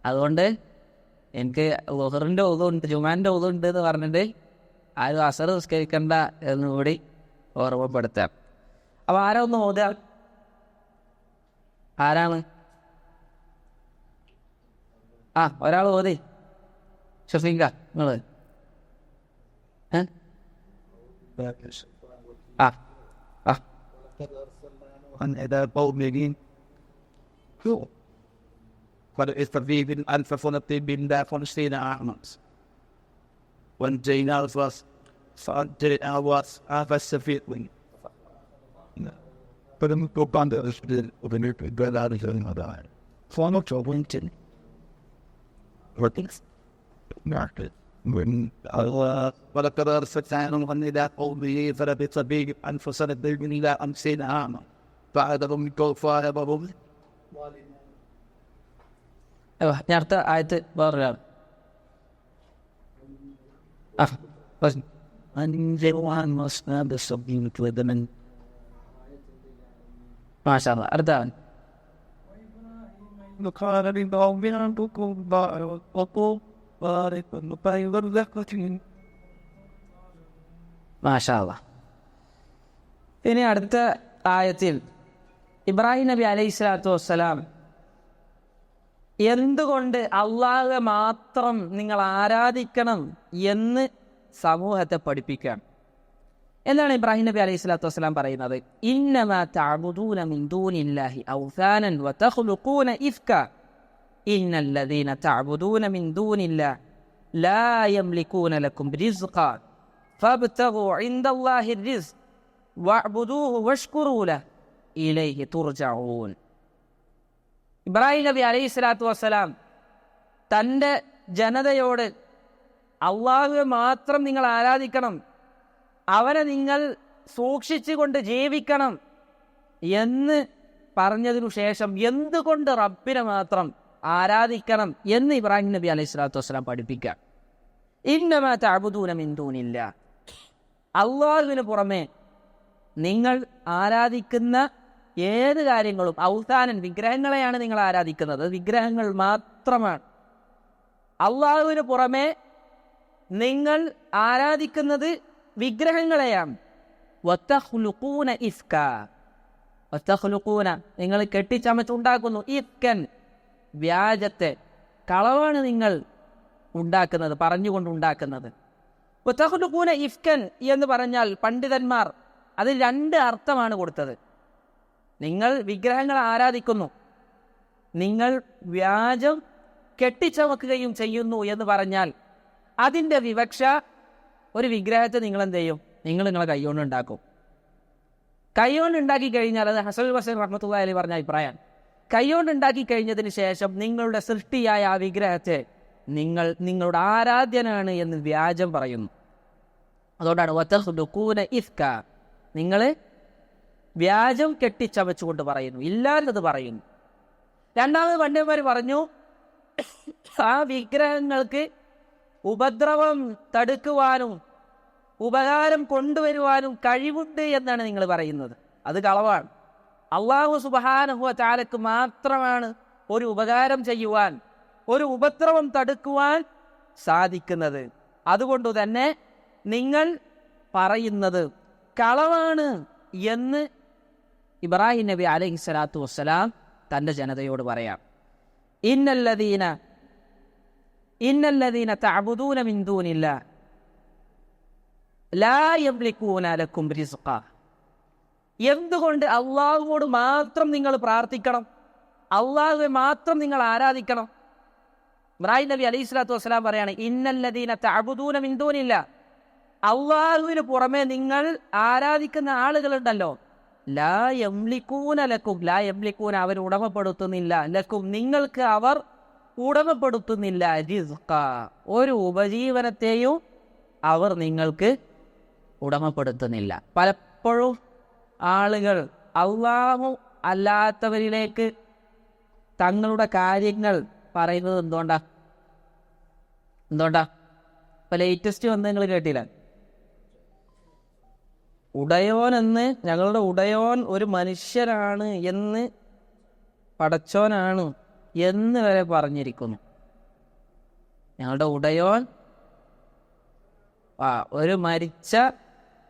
അതുകൊണ്ട് എനിക്ക് ളുഹറിൻ്റെ ഒതു ഉണ്ട്, ജുമാൻ്റെ ഒതു ഉണ്ട് എന്ന് പറഞ്ഞിട്ട് ആരും അസർ നിസ്കരിക്കണ്ട എന്നുകൂടി ഓർമ്മപ്പെടുത്താം. അപ്പോൾ ആരാ ഒന്ന് ഓതുക? ആരാണ്? ഒരാൾ ഓതി. ഷഫീഖ, നിങ്ങൾ فالاستفيد ألف سنة بالله خمسين عاما وانجينا الفاس فأنجينا الواس هذا السفيد منه فلم يكن الأسبيل وبنيت الجلال هذا فأنا جوانتين ورتيس نعرف من الله ولقد أرسلنا إلى قومه فلبث بهم ألف سنة إلى 50 عاما فعادهم كفارهم ഞാൻ അടുത്ത ആയത്ത് വേറൊരാൾ. മാഷാ അല്ലാഹ്. അടുത്ത മാഷാ അല്ലാഹ്. ഇനി അടുത്ത ആയത്തിൽ ഇബ്രാഹിം നബി അലൈഹി സ്വലാത്തു വസ്സലാം എന്തുകൊണ്ട് അള്ളാഹുവെ മാത്രം നിങ്ങൾ ആരാധിക്കണം എന്ന് സമൂഹത്തെ പഠിപ്പിക്കുകയാണ്. എന്താണ് ഇബ്രാഹിം നബി അലൈഹി സ്വലാത്തു വസ്സലാം പറയുന്നത്? ഇന്നമാ തഅബുദൂന മിൻ ദൂനില്ലാഹി ഔസാനൻ വതഖ്ലുഖൂന ഇഫ്ക ഇന്നല്ലദീന തഅബുദൂന മിൻ ദൂനില്ലാഹി ലാ യംലികൂന ലക്കും റിസ്ഖാ ഫബ്തഗൂ ഇൻദല്ലാഹി റിസ്ഖ് വഅബ്ദൂഹു വഷ്കുറൂ ലഹു ഇലൈഹി തുർജഊൻ. ഇബ്രാഹിം നബി അലൈഹി സ്വലാത്തു വസ്സലാം തൻ്റെ ജനതയോട് അള്ളാഹുവെ മാത്രം നിങ്ങൾ ആരാധിക്കണം, അവനെ നിങ്ങൾ സൂക്ഷിച്ചുകൊണ്ട് ജീവിക്കണം എന്ന് പറഞ്ഞതിനു ശേഷം എന്തുകൊണ്ട് റബ്ബിനെ മാത്രം ആരാധിക്കണം എന്ന് ഇബ്രാഹിം നബി അലൈഹി സ്വലാത്തു വസ്സലാം പഠിപ്പിക്കാം. ഇന്നമാ തഅബുദൂന മിൻ ദൂനില്ലാഹ്, അള്ളാഹുവിന് പുറമെ നിങ്ങൾ ആരാധിക്കുന്ന ഏത് കാര്യങ്ങളും ഔസാനൻ, വിഗ്രഹങ്ങളെയാണ് നിങ്ങൾ ആരാധിക്കുന്നത്, വിഗ്രഹങ്ങൾ മാത്രമാണ്. അള്ളാഹുവിന് പുറമെ നിങ്ങൾ ആരാധിക്കുന്നത് വിഗ്രഹങ്ങളെയാണ്. വതഖ്ലുഖൂന ഇഫ്കാ, വതഖ്ലുഖൂന നിങ്ങൾ കെട്ടിച്ചമച്ചുണ്ടാക്കുന്നു, ഇഫ്കൻ വ്യാജത്തെ, കളവാണ് നിങ്ങൾ ഉണ്ടാക്കുന്നത്, പറഞ്ഞുകൊണ്ടുണ്ടാക്കുന്നത്. വതഖ്ലുഖൂന ഇഫ്കൻ എന്ന് പറഞ്ഞാൽ പണ്ഡിതന്മാർ അത് 2 അർത്ഥമാണ് കൊടുത്തത്. നിങ്ങൾ വിഗ്രഹങ്ങൾ ആരാധിക്കുന്നു, നിങ്ങൾ വ്യാജം കെട്ടിച്ചമക്കുകയും ചെയ്യുന്നു എന്ന് പറഞ്ഞാൽ അതിൻ്റെ വിവക്ഷ ഒരു വിഗ്രഹത്തെ നിങ്ങൾ എന്ത് ചെയ്യും? നിങ്ങളെ കൈകൊണ്ട് ഉണ്ടാക്കും. കൈകൊണ്ട് ഉണ്ടാക്കി കഴിഞ്ഞാൽ, അത് ഹസൻ ബസീർ റഹ്മത്തുള്ളാഹി അലൈഹി പറഞ്ഞ അഭിപ്രായം, കൈകൊണ്ട് ഉണ്ടാക്കി കഴിഞ്ഞതിന് ശേഷം നിങ്ങളുടെ സൃഷ്ടിയായ ആ വിഗ്രഹത്തെ നിങ്ങളുടെ ആരാധ്യനാണ് എന്ന് വ്യാജം പറയുന്നു. അതുകൊണ്ടാണ് വതഖ്ലുഖൂന ഇഫ്കാ, നിങ്ങൾ വ്യാജം കെട്ടിച്ചമച്ചുകൊണ്ട് പറയുന്നു, ഇല്ലാത്തത് പറയുന്നു. രണ്ടാമത് പണ്ഡിതന്മാർ പറഞ്ഞു, ആ വിഗ്രഹങ്ങൾക്ക് ഉപദ്രവം തടുക്കുവാനും ഉപകാരം കൊണ്ടുവരുവാനും കഴിവുണ്ട് എന്നാണ് നിങ്ങൾ പറയുന്നത്. അത് കളവാണ്. അല്ലാഹു സുബ്ഹാനഹു വ തആലക്ക് മാത്രമാണ് ഒരു ഉപകാരം ചെയ്യുവാൻ, ഒരു ഉപദ്രവം തടുക്കുവാൻ സാധിക്കുന്നത്. അതുകൊണ്ട് തന്നെ നിങ്ങൾ പറയുന്നത് കളവാണ് എന്ന് ഇബ്രാഹിം നബി അലൈഹി സ്വലാത്തു വസ്സലാം തൻ്റെ ജനതയോട് പറയാം. ഇന്നല്ലദീന തഅബുദൂന മിൻ ദൂനില്ലാഹ് ലാ യംലികൂന ലക്കും റിസ്ഖ. എന്തുകൊണ്ട് അള്ളാഹുവോട് മാത്രം നിങ്ങൾ പ്രാർത്ഥിക്കണം, അള്ളാഹുവെ മാത്രം നിങ്ങൾ ആരാധിക്കണം? ഇബ്രാഹിം നബി അലൈഹി സ്വലാത്തു വസ്സലാം പറയാണ്, ഇന്നല്ലദീന തഅബുദൂന മിൻ ദൂനില്ലാഹ്, അള്ളാഹുവിന് പുറമെ നിങ്ങൾ ആരാധിക്കുന്ന ആളുകളുണ്ടല്ലോ, ലാ യംലികൂന ലക്കും, ലാ യംലികൂന അവർ ഉടമപ്പെടുത്തുന്നില്ല, ലക്കും നിങ്ങൾക്ക് അവർ ഉടമപ്പെടുത്തുന്നില്ല, റിസ്ഖ ഒരു ഉപജീവനത്തെയും അവർ നിങ്ങൾക്ക് ഉടമപ്പെടുത്തുന്നില്ല. പലപ്പോഴും ആളുകൾ അള്ളാഹു അല്ലാത്തവരിലേക്ക് തങ്ങളുടെ കാര്യങ്ങൾ പറയുന്നത് എന്തുകൊണ്ടാ? ഇപ്പൊ ലേറ്റസ്റ്റ് വന്ന് നിങ്ങൾ കേട്ടില്ല, ഉടയോൻ എന്ന്, ഞങ്ങളുടെ ഉടയോൻ ഒരു മനുഷ്യനാണ് എന്ന്, പടച്ചോനാണ് എന്ന് വരെ പറഞ്ഞിരിക്കുന്നു. ഞങ്ങളുടെ ഉടയോൻ ഒരു മരിച്ച,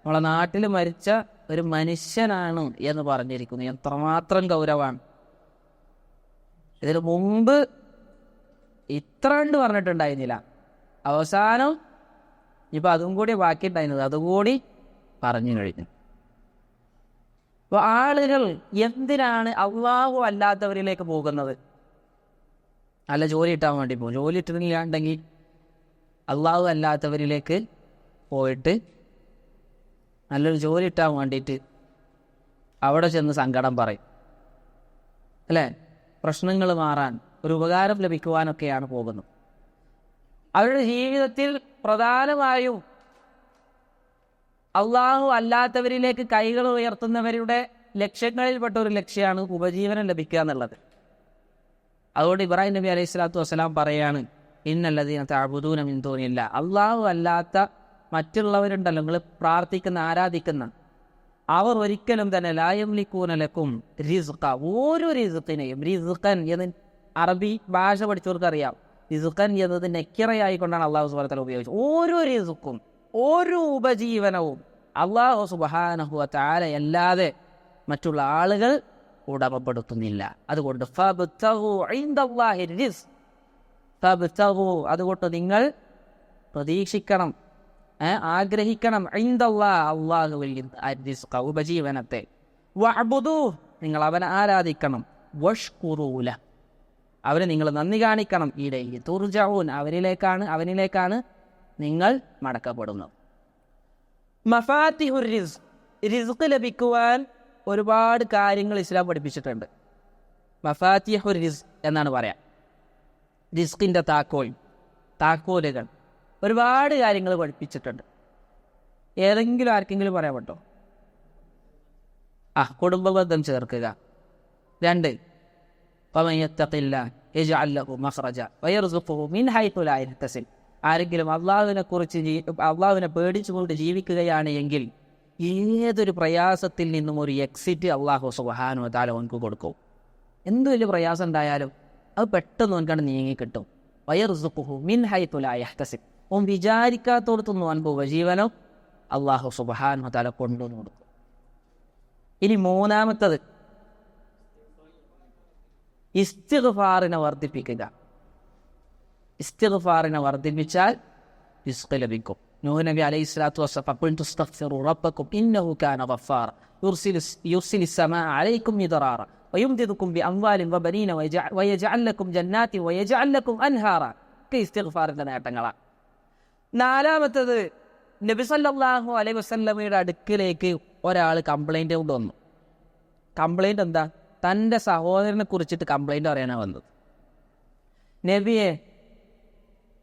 നമ്മളെ നാട്ടിൽ മരിച്ച ഒരു മനുഷ്യനാണ് എന്ന് പറഞ്ഞിരിക്കുന്നു. എത്രമാത്രം ഗൗരവമാണ്! ഇതിനു മുമ്പ് ഇത്ര കണ്ട് പറഞ്ഞിട്ടുണ്ടായിരുന്നില്ല. അവസാനം ഇപ്പം അതും കൂടി ബാക്കി ഉണ്ടായിരുന്നത്, അതുകൂടി പറഞ്ഞു കഴിഞ്ഞു. അപ്പോൾ ആളുകൾ എന്തിനാണ് അള്ളാഹു അല്ലാത്തവരിലേക്ക് പോകുന്നത്? നല്ല ജോലി കിട്ടാൻ വേണ്ടി പോകും. ജോലി ഇട്ടില്ലാണ്ടെങ്കിൽ അള്ളാഹു അല്ലാത്തവരിലേക്ക് പോയിട്ട് നല്ലൊരു ജോലി കിട്ടാൻ വേണ്ടിയിട്ട് അവിടെ ചെന്ന് സങ്കടം പറയും, അല്ലേ? പ്രശ്നങ്ങൾ മാറാൻ, ഒരു ഉപകാരം ലഭിക്കുവാനൊക്കെയാണ് പോകുന്നത്. അവരുടെ ജീവിതത്തിൽ പ്രധാനമായും അള്ളാഹു അല്ലാത്തവരിലേക്ക് കൈകൾ ഉയർത്തുന്നവരുടെ ലക്ഷ്യങ്ങളിൽപ്പെട്ട ഒരു ലക്ഷ്യമാണ് ഉപജീവനം ലഭിക്കുക എന്നുള്ളത്. അതുകൊണ്ട് ഇബ്രാഹിം നബി അലൈഹി സ്വലാത്തു വസ്സലാം പറയാണ്, ഇന്നല്ലദീന തഅബുദൂന മിൻ ദൂനില്ലാഹ്, അള്ളാഹു അല്ലാത്ത മറ്റുള്ളവരുണ്ടല്ലോ, നിങ്ങൾ പ്രാർത്ഥിക്കുന്ന, ആരാധിക്കുന്ന, അവർ ഒരിക്കലും തന്നെ ലാ യംലികൂന ലക്കും റിസ്ഖ, ഓരോ റിസ്ഖിനെയും, റിസ്ഖൻ എന്ന് അറബി ഭാഷ പഠിച്ചവർക്ക് അറിയാം, റിസ്ഖൻ എന്നത് നെക്കിറയായിക്കൊണ്ടാണ് അള്ളാഹു സുബ്ഹാനഹു വ തആല ഉപയോഗിച്ചത്. ഓരോ റിസ്ഖും, ഓരോ ഉപജീവനവും അള്ളാഹു സുബ്ഹാനഹു വ തആല അല്ലാതെ മറ്റുള്ള ആളുകൾ ഉടമപ്പെടുത്തുന്നില്ല. അതുകൊണ്ട് ഫബ്തഗു ഇൻദല്ലാഹി റിസ്ഖ്, ഫബ്തഗു അതുകൊണ്ട് നിങ്ങൾ പ്രതീക്ഷിക്കണം, ആഗ്രഹിക്കണം, ഇൻദല്ലാഹ് അല്ലാഹുവിൽ റിസ്ഖ ഉപജീവനത്തെ, വഅബ്ദു നിങ്ങൾ അവനെ ആരാധിക്കണം, വഷ്കുറൂ ലഹ് അവനെ നിങ്ങൾ നന്ദി കാണിക്കണം, ഇലൈഹി തുർജഊൻ അവനിലേക്കാണ് നിങ്ങൾ മടക്കപ്പെടുന്നത്. മഫാത്തിഹുർ റിസ്ഖ്, റിസ്ഖ് ലഭിക്കുവാൻ ഒരുപാട് കാര്യങ്ങൾ ഇസ്ലാം പഠിപ്പിച്ചിട്ടുണ്ട്. മഫാത്തിഹു റിസ്ക് എന്നാണ് പറയാം. റിസ്കിൻ്റെ താക്കോലുകൾ ഒരുപാട് കാര്യങ്ങൾ പഠിപ്പിച്ചിട്ടുണ്ട്. ഏതെങ്കിലും ആർക്കെങ്കിലും പറയാൻ പറ്റോ? കുടുംബബന്ധം ചേർക്കുക. 2 ആരെങ്കിലും അള്ളാഹുവിനെ പേടിച്ചുകൊണ്ട് ജീവിക്കുകയാണ് എങ്കിൽ ഏതൊരു പ്രയാസത്തിൽ നിന്നും ഒരു എക്സിറ്റ് അള്ളാഹു സുബ്ഹാനഹു വ തആല അവനക്ക് കൊടുക്കും. എന്ത് വലിയ പ്രയാസം ഉണ്ടായാലും അത് പെട്ടെന്ന് അവൻക്കാണ് നീങ്ങിക്കിട്ടും. വയർസുഖുഹു മിൻ ഹൈതു ലാ യഹ്തസിബ്, ഓൻ വിചാരിക്കാത്തോടത്തൊന്നും അവൻക്ക് ഉപജീവനം അള്ളാഹു സുബ്ഹാനഹു വ തആല കൊണ്ടുവന്ന് കൊടുക്കും. ഇനി 3-മത്തത് ഇസ്തിഗ്ഫാറിനെ വർദ്ധിപ്പിക്കുക. ഇസ്തിഗ്ഫാറിനെ വർദ്ധിപ്പിച്ചാൽ റിസ്ക് ലഭിക്കും. നൂഹ് നബി അലൈഹി സ്വലാത്തു വസ്സലാം ഫഖുൽതു ഇസ്തഗ്ഫിറൂ റബ്ബക്കും ഇന്നഹു കാന ഗഫാറ യുർസിലിസ് സമാഅ അലൈക്കും മിദ്റാറ വയുംദിദുക്കും ബിഅംവാലിൻ വബനീന വയജഅൽ ലക്കും ജന്നാത്തി വയജഅൽ ലക്കും അൻഹാറ. ഒക്കെ ഇസ്തിഗ്ഫാറിന്റെ നേട്ടങ്ങളാണ്. 4-മത്തത് നബി സല്ലല്ലാഹു അലൈഹി വസല്ലമയുടെ അടുക്കിലേക്ക് ഒരാൾ കംപ്ലൈൻറ്റ് കൊണ്ട് വന്നു. കംപ്ലൈൻറ്റ് എന്താ? തൻ്റെ സഹോദരനെ കുറിച്ചിട്ട് കംപ്ലൈൻറ്റ് പറയാനാണ് വന്നത്. നബിയെ,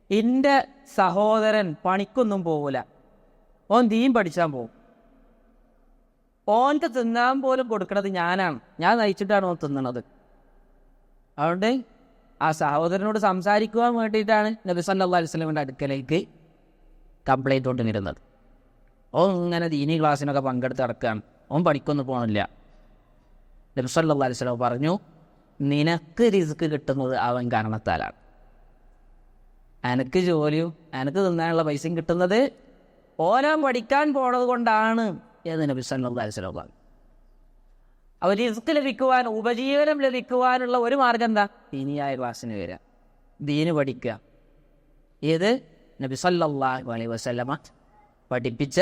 എൻ്റെ സഹോദരൻ പണിക്കൊന്നും പോകില്ല, ഓൻ ദീൻ പഠിച്ചാൻ പോകും, ഓൻക്ക് തിന്നാൻ പോലും കൊടുക്കണത് ഞാനാണ്, ഞാൻ നയിച്ചിട്ടാണ് ഓൻ തിന്നണത്. അതുകൊണ്ട് ആ സഹോദരനോട് സംസാരിക്കുവാൻ വേണ്ടിയിട്ടാണ് നബി സല്ലല്ലാഹു അലൈഹി വസല്ലമയുടെ അടുക്കലേക്ക് കംപ്ലൈൻറ്റ് കൊണ്ട് വരുന്നത്. ഓൻ ഇങ്ങനെ ദീനി ക്ലാസ്സിനൊക്കെ പങ്കെടുത്ത് നടക്കുകയാണ്, ഓൻ പഠിക്കൊന്നും പോകണില്ല. നബി സല്ലല്ലാഹു അലൈഹി വസല്ലം പറഞ്ഞു, നിനക്ക് റിസ്ക് കിട്ടുന്നത് അവൻ കാരണത്താലാണ്. എനിക്ക് ജോലിയും എനിക്ക് തിന്നാനുള്ള പൈസയും കിട്ടുന്നത് ഓനാൻ പഠിക്കാൻ പോണത് കൊണ്ടാണ് എന്ന് നബി സല്ലല്ലാഹു അലൈഹി വസല്ലം പറഞ്ഞു. അവർ റിസ്ക് ലഭിക്കുവാൻ, ഉപജീവനം ലഭിക്കുവാനുള്ള ഒരു മാർഗം എന്താ? ദീനിയായ ക്ലാസ്സിന് വരിക, ദീന് പഠിക്കുക. ഏത് നബി സല്ലല്ലാഹു അലൈഹി വസല്ലമ പഠിപ്പിച്ച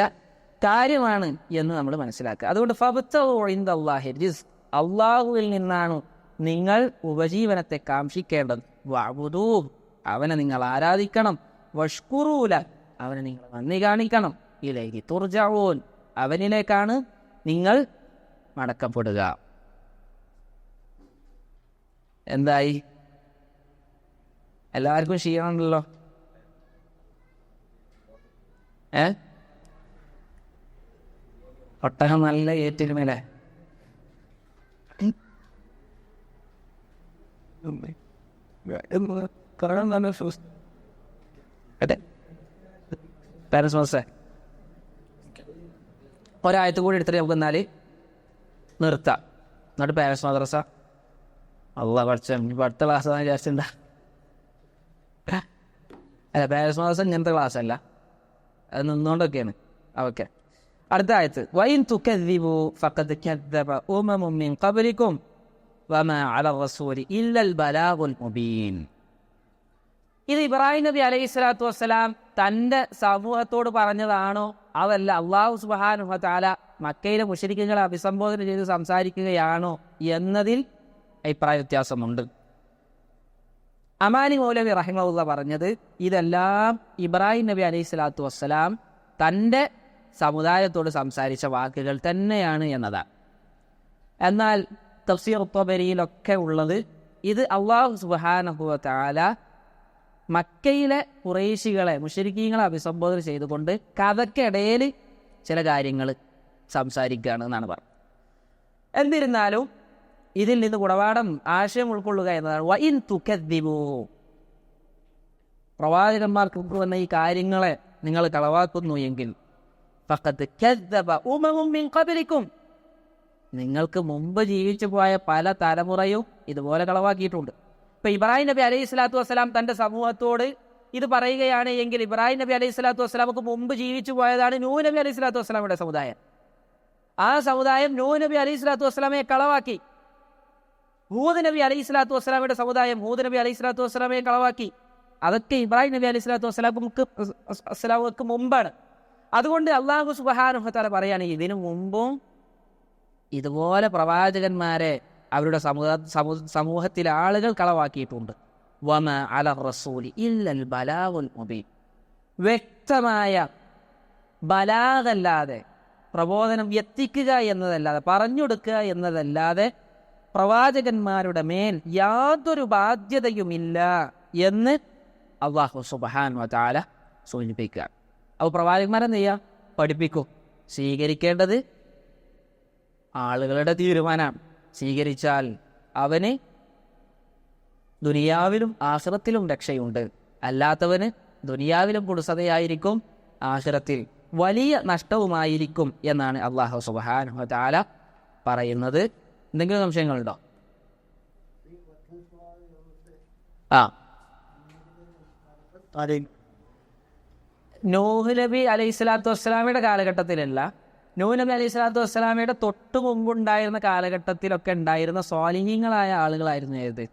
കാര്യമാണ് എന്ന് നമ്മൾ മനസ്സിലാക്കുക. അതുകൊണ്ട് ഫബ്തഗൂ ഇൻദല്ലാഹി റിസ്ക്, അള്ളാഹുവിൽ നിന്നാണ് നിങ്ങൾ ഉപജീവനത്തെ കാംക്ഷിക്കേണ്ടത്. വഅ്ബുദൂ, അവനെ നിങ്ങൾ ആരാധിക്കണം. വഷ്കുറൂ ലഹ്, അവനെ നിങ്ങൾ നന്ദി കാണിക്കണം. ഇലൈഹി തുർജഊൻ, അവനിലേക്കാണ് നിങ്ങൾ മടക്കപ്പെടുക. എന്തായി? എല്ലാവർക്കും ക്ഷീണമുണ്ടല്ലോ. ഒട്ടകം നല്ല ഏറ്റിരുമേലെ. പാരസ്മോസേ, ഒരായത്ത് കൂടി എടുത്തിട്ട് നമുക്ക് എന്നാല് നിർത്താം. എന്നിട്ട് പാരസ് മദ്രസ അള്ളാഹ് പഠിച്ച അടുത്ത ക്ലാസ് വിചാരിച്ചിട്ടുണ്ടാ? അല്ല, പാരസ് മദ്രസ ഇങ്ങനത്തെ ക്ലാസ് അല്ല, അത് നിന്നുകൊണ്ടൊക്കെയാണ്. ഓക്കെ, അടുത്ത ആയത്ത് വഇൻ തുകദ്ദിബൂ ഫഖദ് കദ്ദബ ഉമമുൻ മിൻ ഖബ്ലികും വമാ അലർ റസൂലി ഇല്ലൽ ബലാഗുൽ മുബീൻ. ഇത് ഇബ്രാഹിം നബി അലൈഹി സ്വലാത്തു വസ്സലാം തൻ്റെ സമൂഹത്തോട് പറഞ്ഞതാണോ അതല്ല അള്ളാഹു സുബ്ഹാനഹു വ തആല മക്കയിലെ മുശ്രിക്കുകളെ അഭിസംബോധന ചെയ്ത് സംസാരിക്കുകയാണോ എന്നതിൽ അഭിപ്രായ വ്യത്യാസമുണ്ട്. അമാനി മൗലവി റഹിമഹുല്ലാഹ് പറഞ്ഞത് ഇതെല്ലാം ഇബ്രാഹിം നബി അലൈഹി സ്വലാത്തു വസ്സലാം തൻ്റെ സമുദായത്തോട് സംസാരിച്ച വാക്കുകൾ തന്നെയാണ് എന്നതാണ്. എന്നാൽ തഫ്സീർ ത്വബരിയിലൊക്കെ ഉള്ളത് ഇത് അള്ളാഹു സുബ്ഹാനഹു വ തആല മക്കയിലെ ഖുറൈശികളെ, മുശ്രിക്കീങ്ങളെ അഭിസംബോധന ചെയ്തുകൊണ്ട് കഥയ്ക്കിടയിൽ ചില കാര്യങ്ങൾ സംസാരിക്കുകയാണ് എന്നാണ് പറഞ്ഞത്. എന്നിരുന്നാലും ഇതിൽ നിന്ന് ഗുണപാഠം ആശയം ഉൾക്കൊള്ളുക എന്നതാണ്. വഇൻ തുകദ്ദിബൂ, പ്രവാചകന്മാർക്ക് മുമ്പ് വന്ന ഈ കാര്യങ്ങളെ നിങ്ങൾ കളവാക്കുന്നു എങ്കിൽ ഫഖദ് കദ്ദബ ഉമമുൻ മിൻ ഖബ്ലികും, നിങ്ങൾക്ക് മുമ്പ് ജീവിച്ചു പോയ പല തലമുറയും ഇതുപോലെ കളവാക്കിയിട്ടുണ്ട്. ഇപ്പം ഇബ്രാഹിം നബി അലൈഹി സ്വലാത്തു വസ്സലാം തൻ്റെ സമൂഹത്തോട് ഇത് പറയുകയാണ് എങ്കിൽ ഇബ്രാഹിം നബി അലൈഹി സ്വലാത്തു വസ്സലാമക്ക് മുമ്പ് ജീവിച്ചു പോയതാണ് നൂഹ് നബി അലൈഹി സ്വലാത്തു വസ്സലാമയുടെ സമുദായം. ആ സമുദായം നൂഹ് നബി അലൈഹി സ്വലാത്തു വസ്സലാമയെ കളവാക്കി. ഹൂദ് നബി അലൈഹി സ്വലാത്തു വസ്സലാമയുടെ സമുദായം ഹൂദ് നബി അലൈഹി സ്വലാത്തു വസ്സലാമയെ കളവാക്കി. അതൊക്കെ ഇബ്രാഹിം നബി അലൈഹി സ്വലാത്തു വസ്സലാമക്ക് മുമ്പാണ്. അതുകൊണ്ട് അള്ളാഹു സുബ്ഹാനഹു വ തആല പറയാണ്, ഇതിനു മുമ്പും ഇതുപോലെ പ്രവാചകന്മാരെ അവരുടെ സമൂഹത്തിലെ ആളുകൾ കളവാക്കിയിട്ടുണ്ട്. വമാ അലർ റസൂലി ഇല്ലൽ ബലാഗുൽ മുബീൻ, വ്യക്തമായ ബലാഗല്ലാതെ, പ്രബോധനം എത്തിക്കുക എന്നതല്ലാതെ, പറഞ്ഞുകൊടുക്കുക എന്നതല്ലാതെ പ്രവാചകന്മാരുടെ മേൽ യാതൊരു ബാധ്യതയുമില്ല എന്ന് അല്ലാഹു സുബ്ഹാനഹു വ തആല സൂചിപ്പിക്കുക. അപ്പോൾ പ്രവാചകന്മാരെന്ത് ചെയ്യുക? പഠിപ്പിക്കും. സ്വീകരിക്കേണ്ടത് ആളുകളുടെ തീരുമാനമാണ്. സ്വീകരിച്ചാൽ അവന് ദുനിയാവിലും ആഖിറത്തിലും രക്ഷയുണ്ട്. അല്ലാത്തവന് ദുനിയാവിലും കുടുസതയായിരിക്കും, ആഖിറത്തിൽ വലിയ നഷ്ടവുമായിരിക്കും എന്നാണ് അല്ലാഹു സുബ്ഹാനഹു വ തആല പറയുന്നത്. എന്തെങ്കിലും സംശയങ്ങളുണ്ടോ? നൂഹ് നബി അലൈഹി സ്വലാത്തു വസ്സലാമയുടെ കാലഘട്ടത്തിലല്ല, നൂഹ് നബി അലൈഹി സ്വലാത്തു വസ്സലാമയുടെ തൊട്ട് മുമ്പുണ്ടായിരുന്ന കാലഘട്ടത്തിലൊക്കെ ഉണ്ടായിരുന്ന സ്വാലിഹീങ്ങളായ ആളുകളായിരുന്നു ഏത്?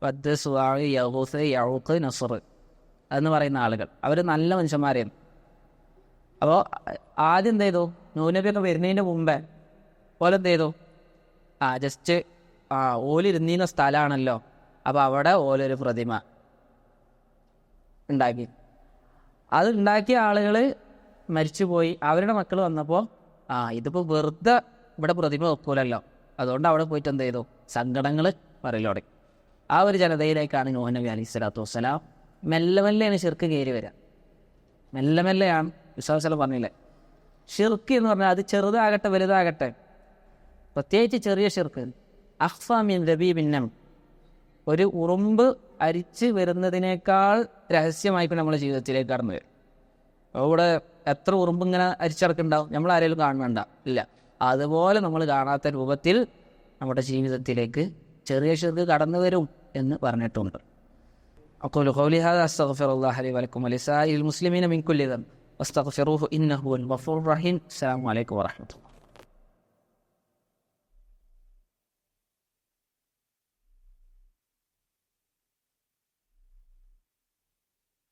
വദ്, സുവാഇ, യഗൂസ്, യഊഖ്, നസ്ർ എന്ന് പറയുന്ന ആളുകൾ. അവർ നല്ല മനുഷ്യന്മാരായിരുന്നു. അപ്പോൾ ആദ്യം എന്ത് ചെയ്തു? നൂഹ് നബിയൊക്കെ വരുന്നതിൻ്റെ മുമ്പേ ഓലെന്ത് ചെയ്തു? ജസ്റ്റ് ഓലിരുന്നിരുന്ന സ്ഥലമാണല്ലോ, അപ്പോൾ അവിടെ ഓലൊരു പ്രതിമ ഉണ്ടാക്കി. അത് ഉണ്ടാക്കിയ ആളുകൾ മരിച്ചുപോയി. അവരുടെ മക്കൾ വന്നപ്പോൾ ഇതിപ്പോൾ വെറുതെ ഇവിടെ പ്രതിമ വെക്കൂലല്ലോ, അതുകൊണ്ട് അവിടെ പോയിട്ട് എന്ത് ചെയ്തു? സങ്കടങ്ങൾ പറയൽ തുടങ്ങി. ആ ഒരു ജനതയിലേക്കാണ് നൂഹ് നബി അലൈഹി സ്വലാത്തു വസ്സലാം മെല്ലെ മെല്ലെയാണ് ഷിർക്ക് കയറി വരിക. മെല്ലെ മെല്ലെയാണ്. വിശ്വാസം പറഞ്ഞില്ലേ, ഷിർക്ക് എന്ന് പറഞ്ഞാൽ അത് ചെറുതാകട്ടെ വലുതാകട്ടെ, പ്രത്യേകിച്ച് ചെറിയ ഷിർക്ക് അഖ്ഫാ മിൻ ദബീബിന്നം, ഒരു ഉറുമ്പ് അരിച്ച് വരുന്നതിനേക്കാൾ രഹസ്യമായിട്ട് നമ്മുടെ ജീവിതത്തിലേക്ക് കടന്നു വരും. അവിടെ എത്ര ഉറുമ്പ് ഇങ്ങനെ അരിച്ചിറക്കുണ്ടാവും, നമ്മൾ ആരെങ്കിലും കാണുന്നുണ്ട? ഇല്ല. അതുപോലെ നമ്മൾ കാണാത്ത രൂപത്തിൽ നമ്മുടെ ജീവിതത്തിലേക്ക് ചെറിയ ഷിർക്ക് കടന്നു വരും എന്ന് പറഞ്ഞിട്ടുണ്ട്. അഖൂലു ഖൗലി ഹാദാ അസ്തഗ്ഫിറുല്ലാഹ ലി വലക്കും വലിസാഇരിൽ മുസ്ലിമീന മിൻ കുല്ലി ദംബ് വസ്തഗ്ഫിറൂഹു ഇന്നഹു ഹുവൽ ഗഫൂറുർ റഹീം. അസ്സലാമു അലൈക്കും വറഹ്മത്തുള്ളാഹി.